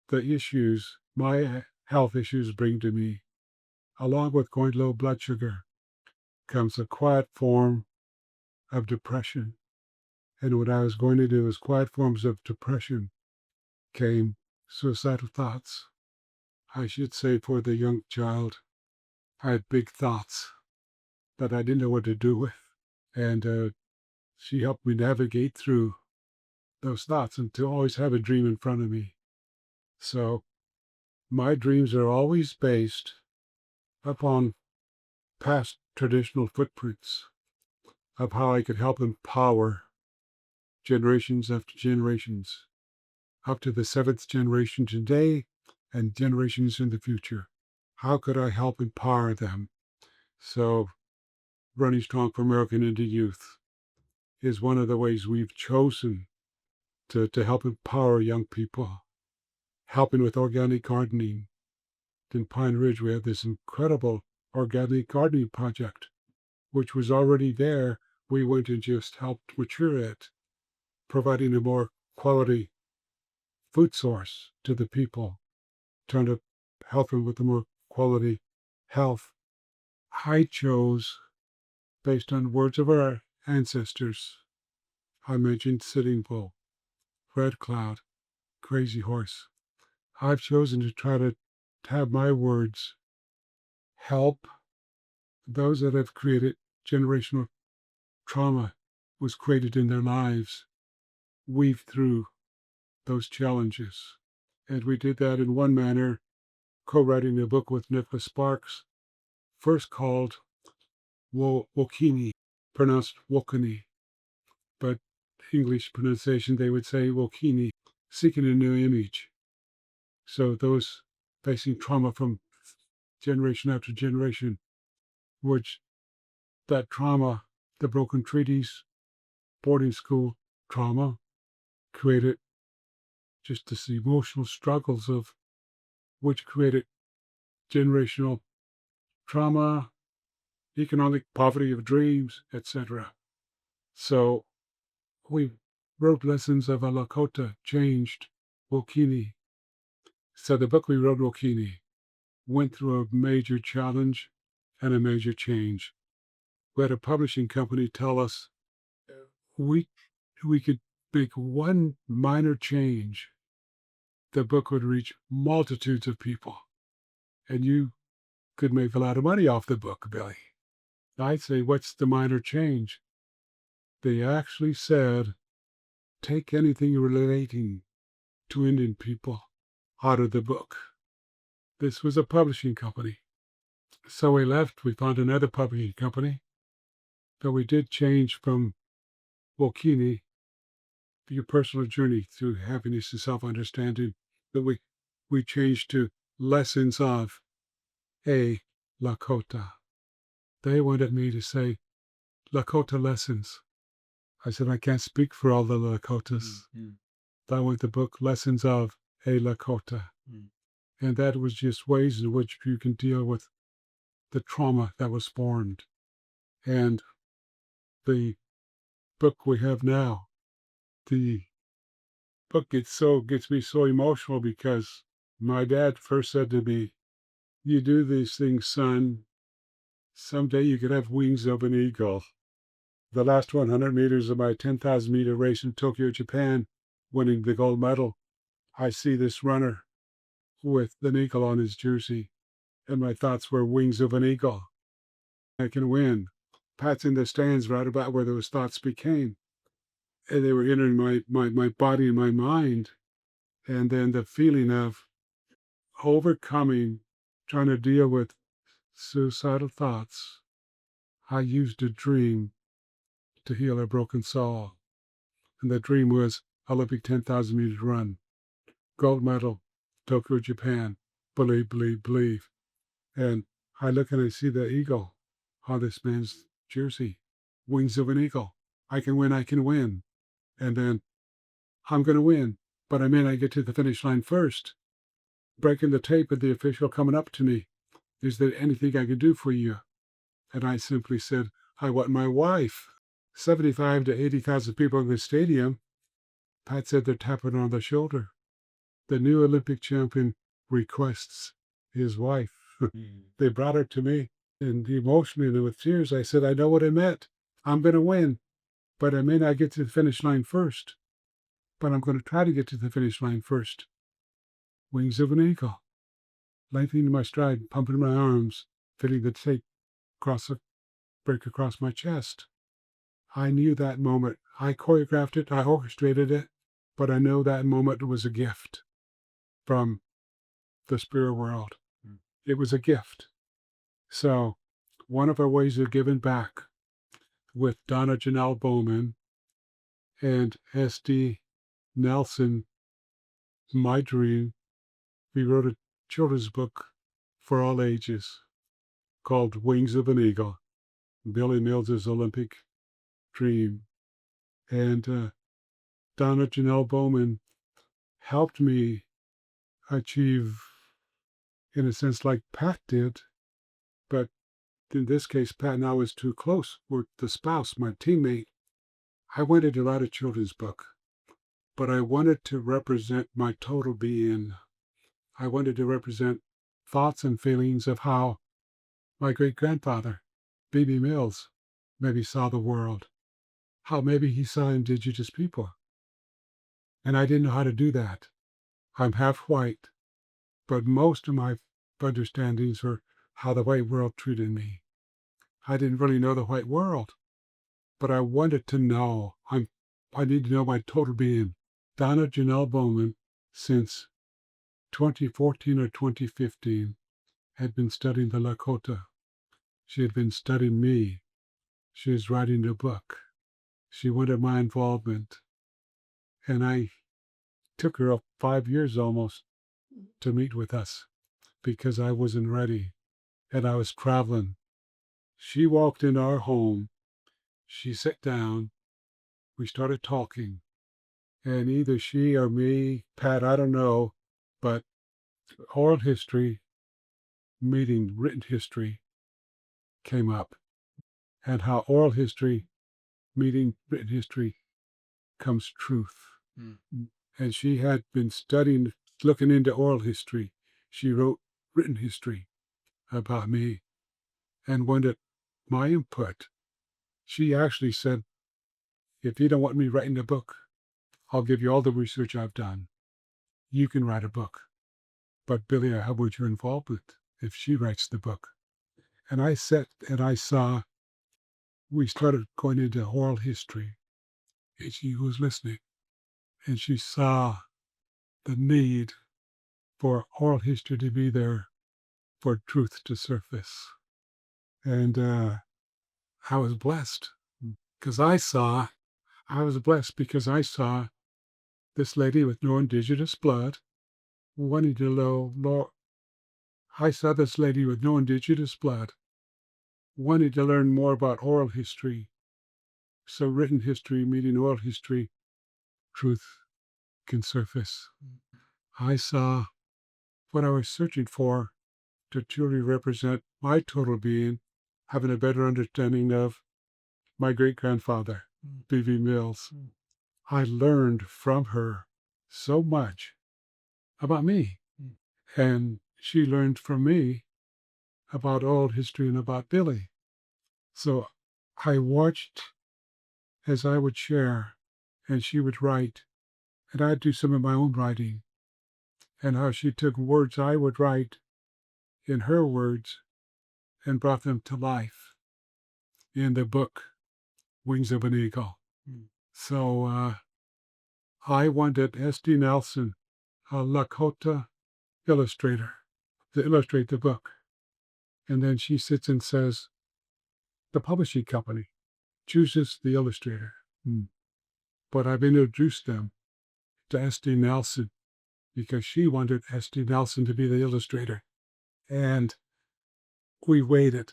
the issues my health issues bring to me. Along with going low blood sugar comes a quiet form of depression. And what I was going to do is quiet forms of depression came suicidal thoughts. I should say for the young child, I had big thoughts that I didn't know what to do with. And she helped me navigate through those thoughts and to always have a dream in front of me. So my dreams are always based upon past traditional footprints of how I could help empower generations after generations, up to the seventh generation today and generations in the future. How could I help empower them? So, Running Strong for American Indian Youth is one of the ways we've chosen to help empower young people, helping with organic gardening. In Pine Ridge, we have this incredible organic gardening project, which was already there. We went and just helped mature it, providing a more quality food source to the people, trying to help them with a more quality health. I chose, based on words of our ancestors, I mentioned Sitting Bull, Red Cloud, Crazy Horse. I've chosen to try to have my words help those that have created generational trauma was created in their lives, weave through those challenges. And we did that in one manner, co-writing a book with Nicholas Sparks, first called Wokini, pronounced Wokani, but English pronunciation they would say Wokini, seeking a new image. So those facing trauma from generation after generation, which that trauma, the broken treaties, boarding school trauma, created just this emotional struggles of which created generational trauma, economic poverty of dreams, etc. So we wrote lessons of a Lakota changed Wokini. So the book we wrote, Wokini, went through a major challenge and a major change. We had a publishing company tell us we could make one minor change. The book would reach multitudes of people, and you could make a lot of money off the book, Billy. I'd say, what's the minor change? They actually said, take anything relating to Indian people out of the book. This was a publishing company. So we left, we found another publishing company, but we did change from Wokini, your personal journey through happiness and self-understanding, but we changed to lessons of a Lakota. They wanted me to say Lakota lessons. I said, I can't speak for all the Lakotas. I want the book Lessons of a Lakota. And that was just ways in which you can deal with the trauma that was formed. And the book we have now, the book gets me so emotional because my dad first said to me, you do these things, son, someday you could have wings of an eagle. The last 100 meters of my 10,000 meter race in Tokyo, Japan, winning the gold medal, I see this runner with an eagle on his jersey, and my thoughts were wings of an eagle. I can win. Pat's in the stands right about where those thoughts became. And they were entering my body and my mind. And then the feeling of overcoming, trying to deal with suicidal thoughts. I used a dream to heal a broken soul. And the dream was Olympic 10,000 meter run, gold medal, Tokyo, Japan, believe, believe, believe. And I look and I see the eagle on this man's jersey, wings of an eagle. I can win, I can win. And then I'm going to win, but I may not get to the finish line first. Breaking the tape of the official coming up to me. Is there anything I can do for you? And I simply said, I want my wife. 75 to 80,000 people in the stadium. Pat said they're tapping on the shoulder. The new Olympic champion requests his wife. They brought her to me, and emotionally and with tears, I said, I know what it meant. I'm going to win, but I may not get to the finish line first. But I'm going to try to get to the finish line first. Wings of an eagle. Lengthening my stride, pumping my arms, fitting the tape break across my chest. I knew that moment. I choreographed it, I orchestrated it, but I know that moment was a gift from the spirit world. It was a gift. So one of our ways of giving back with Donna Janelle Bowman and S.D. Nelson, My Dream, we wrote a children's book for all ages called Wings of an Eagle, Billy Mills' Olympic dream. And Donna Janelle Bowman helped me achieve, in a sense, like Pat did, but in this case, Pat and I was too close with the spouse, my teammate. I wanted to write a children's book, but I wanted to represent my total being. I wanted to represent thoughts and feelings of how my great-grandfather, B.B. Mills, maybe saw the world, how maybe he saw Indigenous people. And I didn't know how to do that. I'm half white, but most of my understandings are how the white world treated me. I didn't really know the white world, but I wanted to know. I need to know my total being. Donna Janelle Bowman, since 2014 or 2015, had been studying the Lakota She had been studying me. She was writing a book. She wanted my involvement. And I took her up 5 years almost to meet with us because I wasn't ready and I was traveling. She walked in our home. She sat down. We started talking. And either she or me, Pat, I don't know, but oral history meeting written history came up, and how oral history meeting written history comes truth. And she had been studying, looking into oral history. She wrote written history about me and wanted my input. She actually said, if you don't want me writing a book, I'll give you all the research I've done. You can write a book. But Billy, how would your involvement if she writes the book? And I sat and I saw, we started going into oral history. And she was listening. And she saw the need for oral history to be there for truth to surface. And I was blessed because I was blessed because I saw this lady with no indigenous blood wanting to know. I saw this lady with no indigenous blood wanting to learn more about oral history. So written history meeting oral history, truth can surface. I saw what I was searching for to truly represent my total being, having a better understanding of my great-grandfather, B.V. Mills. I learned from her so much about me. And she learned from me about oral history and about Billy. So I watched as I would share and she would write, and I'd do some of my own writing, and how she took words I would write in her words and brought them to life in the book Wings of an Eagle. So I wanted S.D. Nelson, a Lakota illustrator, to illustrate the book. And then she sits and says, the publishing company chooses the illustrator. But I've introduced them to S.D. Nelson because she wanted S.D. Nelson to be the illustrator. And we waited.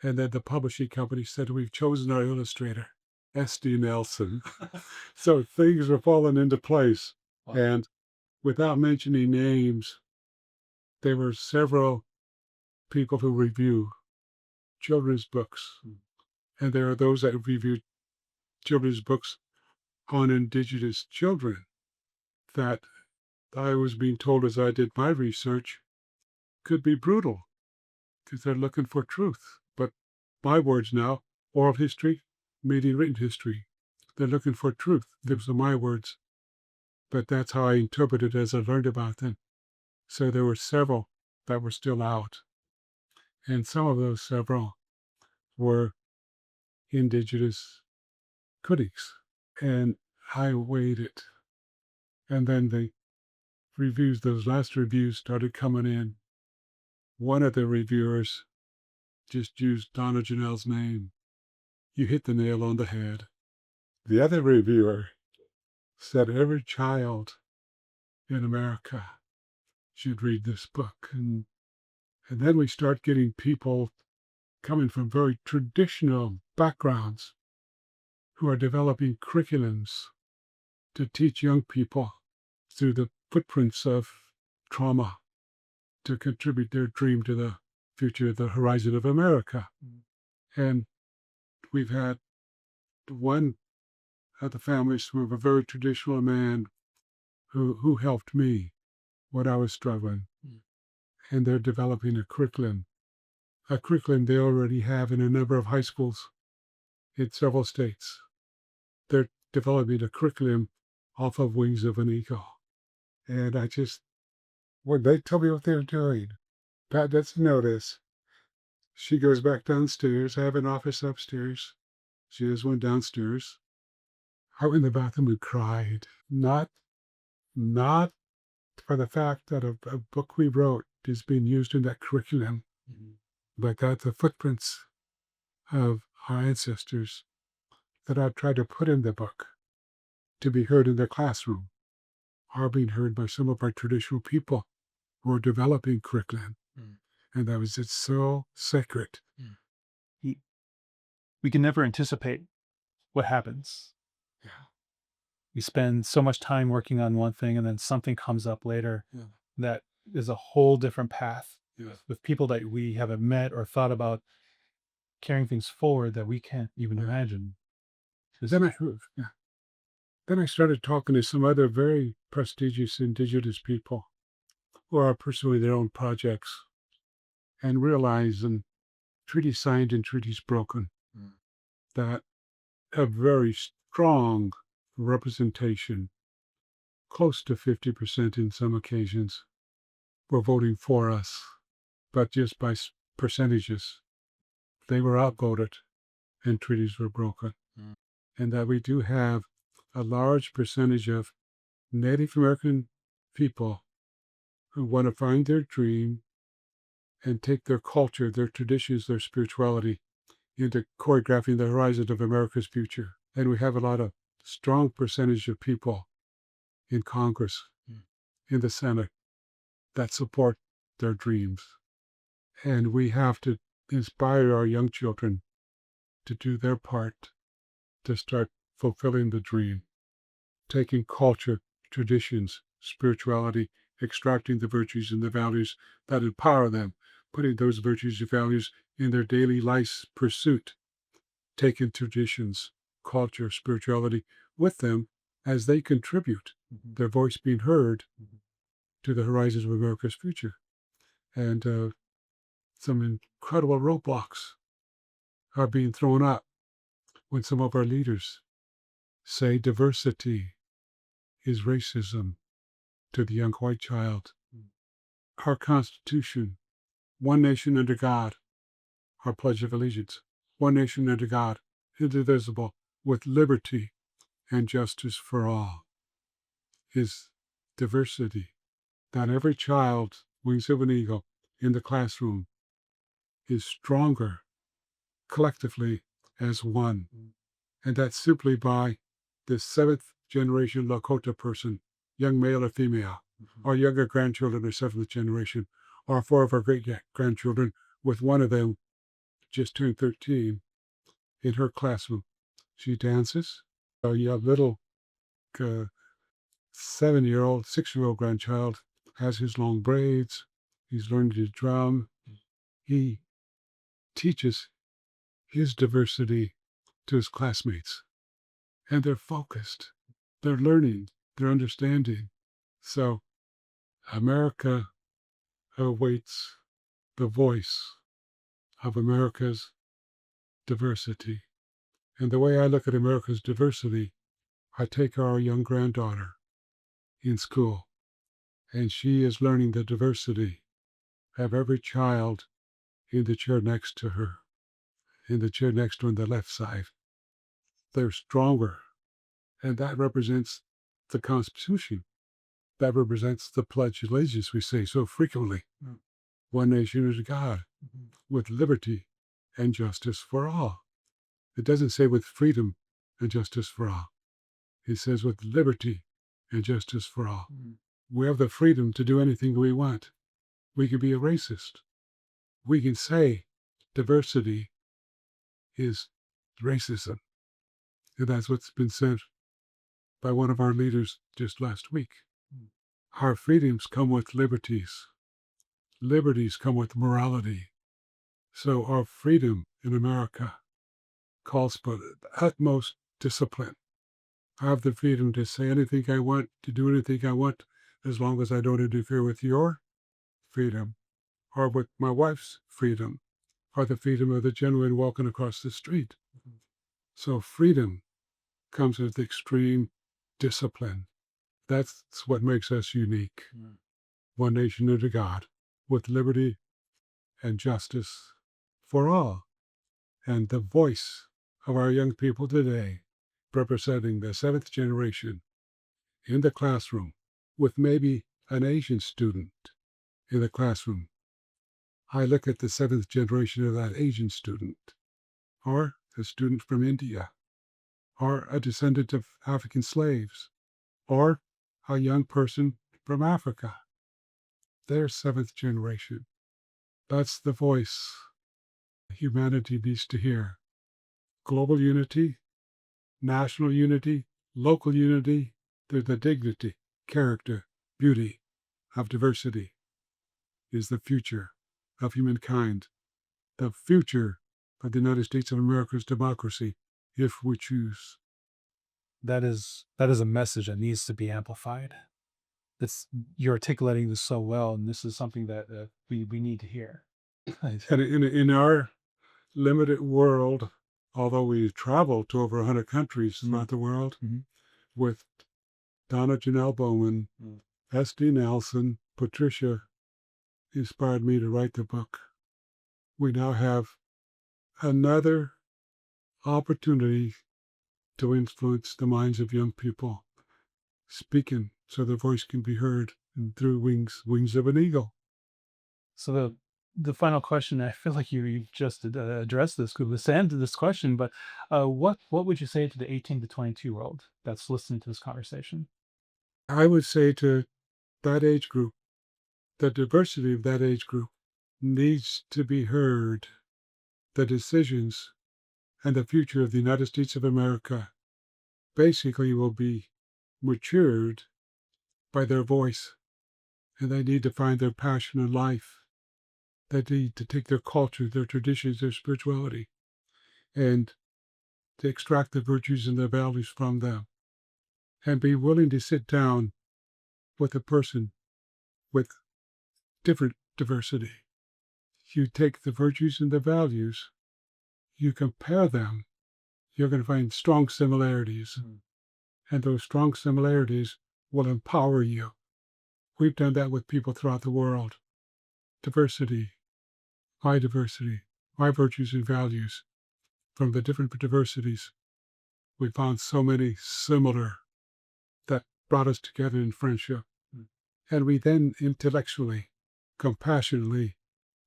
And then the publishing company said, we've chosen our illustrator, S.D. Nelson. So things were falling into place. Wow. And without mentioning names, there were several people who review children's books. And there are those that review children's books on Indigenous children that I was being told as I did my research could be brutal because they're looking for truth. But my words now, oral history, meeting written history, they're looking for truth. Those are my words. But that's how I interpreted as I learned about them. So there were several that were still out. And some of those several were Indigenous critics. And I waited. And then the reviews, those last reviews started coming in. One of the reviewers just used Donna Janelle's name. You hit the nail on the head. The other reviewer said every child in America should read this book. And then we start getting people coming from very traditional backgrounds who are developing curriculums to teach young people through the footprints of trauma to contribute their dream to the future, the horizon of America. And we've had one of the families from a very traditional man who helped me when I was struggling. And they're developing a curriculum they already have in a number of high schools in several states. They're developing a curriculum off of Wings of an Eagle. And when they tell me what they're doing, Pat doesn't notice. She goes back downstairs. I have an office upstairs. She has one downstairs. I went in the bathroom and cried. Not for the fact that a book we wrote is being used in that curriculum, but got the footprints of our ancestors that I've tried to put in the book to be heard in the classroom are being heard by some of our traditional people who are developing curriculum. And that was just so sacred. We can never anticipate what happens. Yeah. We spend so much time working on one thing, and then something comes up later Yeah. that is a whole different path Yes. with people that we haven't met or thought about carrying things forward that we can't even Yeah. imagine. Then I started talking to some other very prestigious Indigenous people who are pursuing their own projects and realizing treaties signed and treaties broken, that a very strong representation, close to 50% in some occasions, were voting for us, but just by percentages. They were outvoted and treaties were broken. And that we do have a large percentage of Native American people who want to find their dream and take their culture, their traditions, their spirituality into choreographing the horizon of America's future. And we have a lot of strong percentage of people in Congress, in the Senate, that support their dreams. And we have to inspire our young children to do their part to start fulfilling the dream, taking culture, traditions, spirituality, extracting the virtues and the values that empower them, putting those virtues and values in their daily life's pursuit, taking traditions, culture, spirituality with them as they contribute, their voice being heard to the horizons of America's future. And some incredible roadblocks are being thrown up when some of our leaders say diversity is racism to the young white child. Our Constitution, one nation under God, our Pledge of Allegiance, one nation under God, indivisible, with liberty and justice for all, is diversity. That every child, wings of an eagle, in the classroom is stronger collectively as one. And that's simply by the seventh generation Lakota person, young male or female, our younger grandchildren are seventh generation, or four of our great grandchildren, with one of them just turned 13 in her classroom. She dances. You have little 7-year-old, 6-year-old grandchild has his long braids. He's learning to drum. He teaches his diversity to his classmates. And they're focused. They're learning. They're understanding. So America awaits the voice of America's diversity. And the way I look at America's diversity, I take our young granddaughter in school, and she is learning the diversity of every child in the chair next to her, in the chair next to her on the left side. They're stronger, and that represents the Constitution. That represents the Pledge of Allegiance we say so frequently. One nation under God, with liberty and justice for all. It doesn't say with freedom and justice for all. It says with liberty and justice for all. We have the freedom to do anything we want. We can be a racist. We can say diversity is racism. And that's what's been said by one of our leaders just last week. Our freedoms come with liberties. Liberties come with morality. So our freedom in America calls for the utmost discipline. I have the freedom to say anything I want, to do anything I want, as long as I don't interfere with your freedom, or with my wife's freedom, or the freedom of the gentleman walking across the street. So freedom comes with extreme discipline. That's what makes us unique. One nation under God, with liberty and justice for all. And the voice of our young people today, representing the seventh generation in the classroom, with maybe an Asian student in the classroom. I look at the seventh generation of that Asian student, or a student from India, or a descendant of African slaves, or a young person from Africa. They're seventh generation. That's the voice humanity needs to hear. Global unity, national unity, local unity, the dignity, character, beauty of diversity is the future of humankind, the future of the United States of America's democracy, if we choose. That is a message that needs to be amplified. This You're articulating this so well, and this is something that we need to hear. And in our limited world, although we travel to over 100 countries throughout the world, with Donna Janelle Bowman, S.D. Nelson, Patricia inspired me to write the book. We now have another opportunity to influence the minds of young people, speaking so their voice can be heard and through wings of an eagle. So the final question, I feel like you just addressed this, this answered this question, but what would you say to the 18 to 22-year-old that's listening to this conversation? I would say to that age group, the diversity of that age group needs to be heard. The decisions and the future of the United States of America basically will be matured by their voice, and they need to find their passion in life. They need to take their culture, their traditions, their spirituality, and to extract the virtues and the values from them, and be willing to sit down with a person with different diversity. You take the virtues and the values, you compare them, you're going to find strong similarities. And those strong similarities will empower you. We've done that with people throughout the world. Diversity, my virtues and values. From the different diversities, we found so many similar that brought us together in friendship. And we then intellectually, compassionately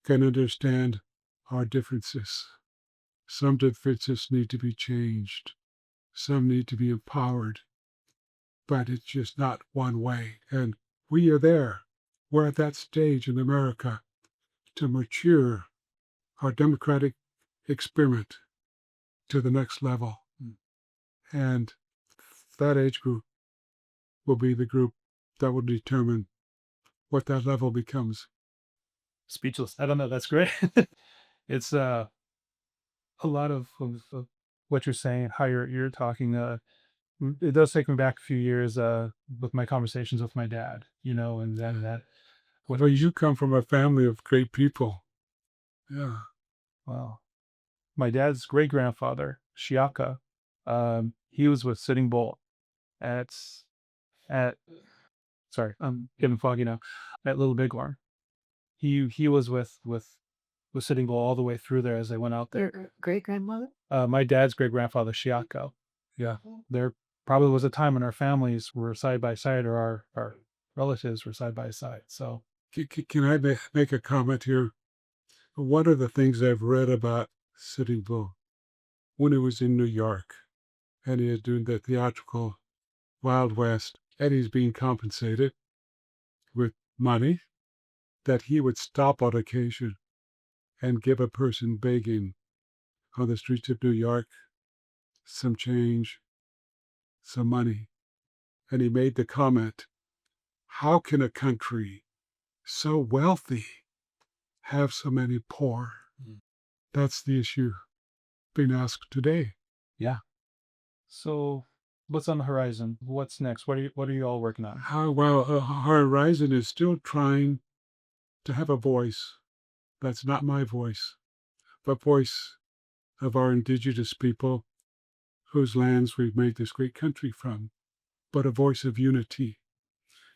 can understand our differences. Some differences need to be changed. Some need to be empowered. But it's just not one way. And we are there. We're at that stage in America to mature our democratic experiment to the next level. And that age group will be the group that will determine what that level becomes. Speechless. I don't know. That's great. It's a lot of what you're saying, how you're talking. It does take me back a few years with my conversations with my dad, and then that. Well, you come from a family of great people. Yeah. Wow. My dad's great grandfather, Shiaka, he was with Sitting Bull at at sorry, I'm getting foggy now. At Little Bighorn. He was with Sitting Bull all the way through there as they went out there. Your great grandmother? My dad's great grandfather, Shiako. Yeah. There probably was a time when our families were side by side, or our relatives were side by side. So Can I make a comment here? One of the things I've read about Sitting Bull, when he was in New York and he is doing the theatrical Wild West, and he's being compensated with money, that he would stop on occasion and give a person begging on the streets of New York some change, some money. And he made the comment, how can a country so wealthy have so many poor? That's the issue being asked today. yeah. So what's on the horizon? What's next? What are you all working on? Our horizon is still trying to have a voice that's not my voice, but voice of our indigenous people whose lands we've made this great country from, but a voice of unity.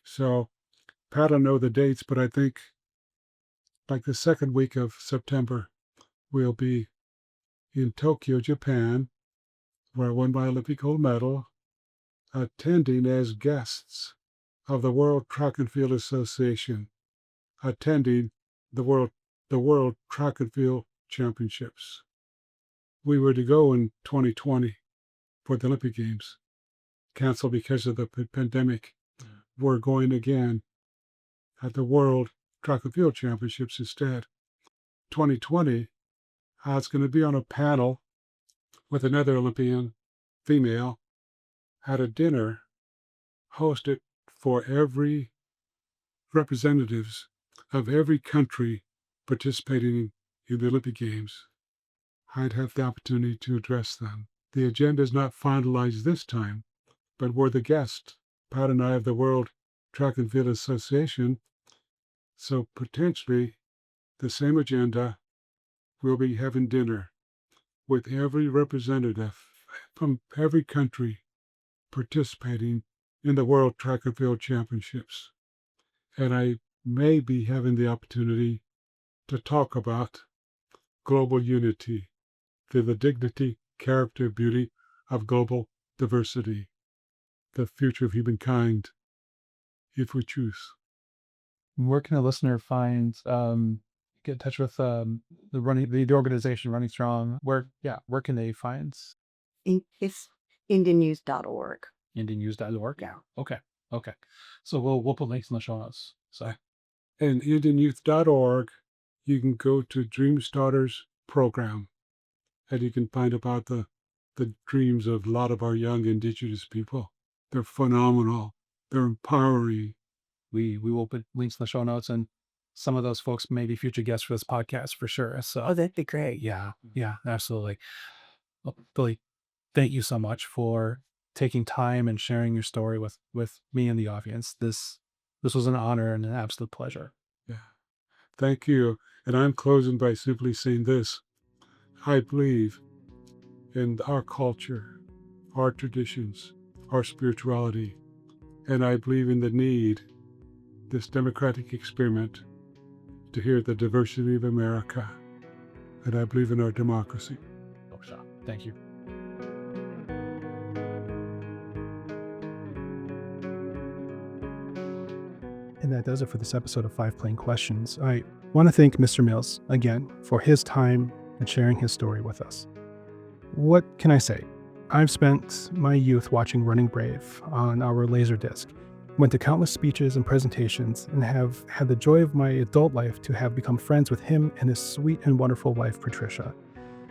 So, Pat, I don't know the dates, but I think like the second week of September, we'll be in Tokyo, Japan, where I won my Olympic gold medal, attending as guests of the World Track and Field Association, attending the World the World Track and Field Championships. We were to go in 2020 for the Olympic Games, canceled because of the pandemic. We're going again at the World Track and Field Championships instead. 2020, I was going to be on a panel with another Olympian, female, at a dinner hosted for every representatives of every country participating in the Olympic Games. I'd have the opportunity to address them. The agenda is not finalized this time, but we're the guest, Pat and I, of the World Track and Field Association. So potentially the same agenda, we'll be having dinner with every representative from every country participating in the World Track and Field Championships. And I may be having the opportunity to talk about global unity, the dignity, character, beauty of global diversity, the future of humankind, if we choose. Where can a listener find, get in touch with the organization Running Strong? Where can they find It's indiannews.org. indiannews.org? Yeah. Okay. So we'll put links in the show notes. So, And indianyouth.org, you can go to Dream Starters program, and you can find about the dreams of a lot of our young Indigenous people. They're phenomenal. They're empowering. we will put links in the show notes, and some of those folks may be future guests for this podcast for sure. So that'd be great. yeah, absolutely. Well, Billy, thank you so much for taking time and sharing your story with me and the audience. This was an honor and an absolute pleasure. Yeah. Thank you. And I'm closing by simply saying this. I believe in our culture, our traditions, our spirituality, and I believe in the need, this democratic experiment, to hear the diversity of America. And I believe in our democracy. Thank you. And that does it for this episode of 5 Plain Questions. I want to thank Mr. Mills again for his time and sharing his story with us. What can I say? I've spent my youth watching Running Brave on our Laserdisc, went to countless speeches and presentations, and have had the joy of my adult life to have become friends with him and his sweet and wonderful wife, Patricia.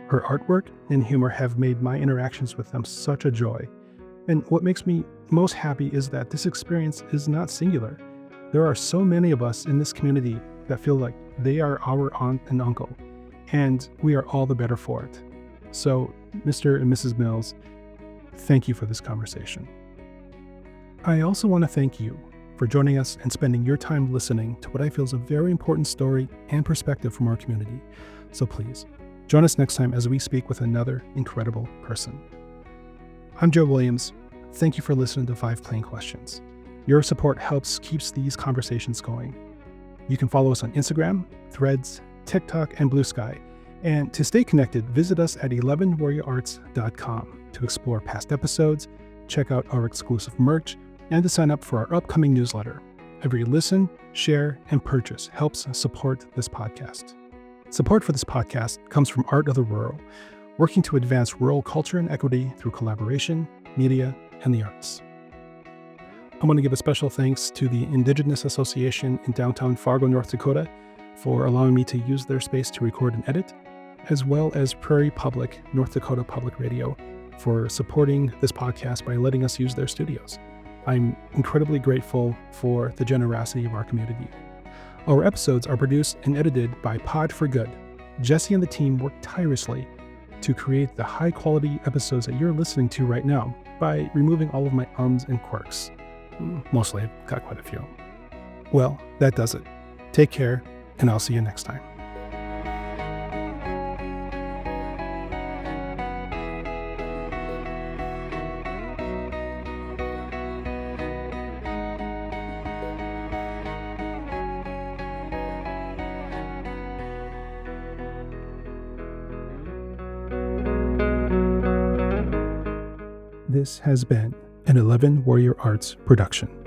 Her artwork and humor have made my interactions with them such a joy. And what makes me most happy is that this experience is not singular. There are so many of us in this community that feel like they are our aunt and uncle, and we are all the better for it. So, Mr. and Mrs. Mills, thank you for this conversation. I also want to thank you for joining us and spending your time listening to what I feel is a very important story and perspective from our community. So please, join us next time as we speak with another incredible person. I'm Joe Williams. Thank you for listening to 5 Plain Questions. Your support keeps these conversations going. You can follow us on Instagram, Threads, TikTok, and Blue Sky. And to stay connected, visit us at 11warriorarts.com to explore past episodes, check out our exclusive merch, and to sign up for our upcoming newsletter. Every listen, share, and purchase helps support this podcast. Support for this podcast comes from Art of the Rural, working to advance rural culture and equity through collaboration, media, and the arts. I want to give a special thanks to the Indigenous Association in downtown Fargo, North Dakota, for allowing me to use their space to record and edit, as well as Prairie Public, North Dakota Public Radio, for supporting this podcast by letting us use their studios. I'm incredibly grateful for the generosity of our community. Our episodes are produced and edited by Pod for Good. Jesse and the team work tirelessly to create the high-quality episodes that you're listening to right now by removing all of my ums and quirks. Mostly, I've got quite a few. Well, that does it. Take care, and I'll see you next time. This has been an 11 Warrior Arts production.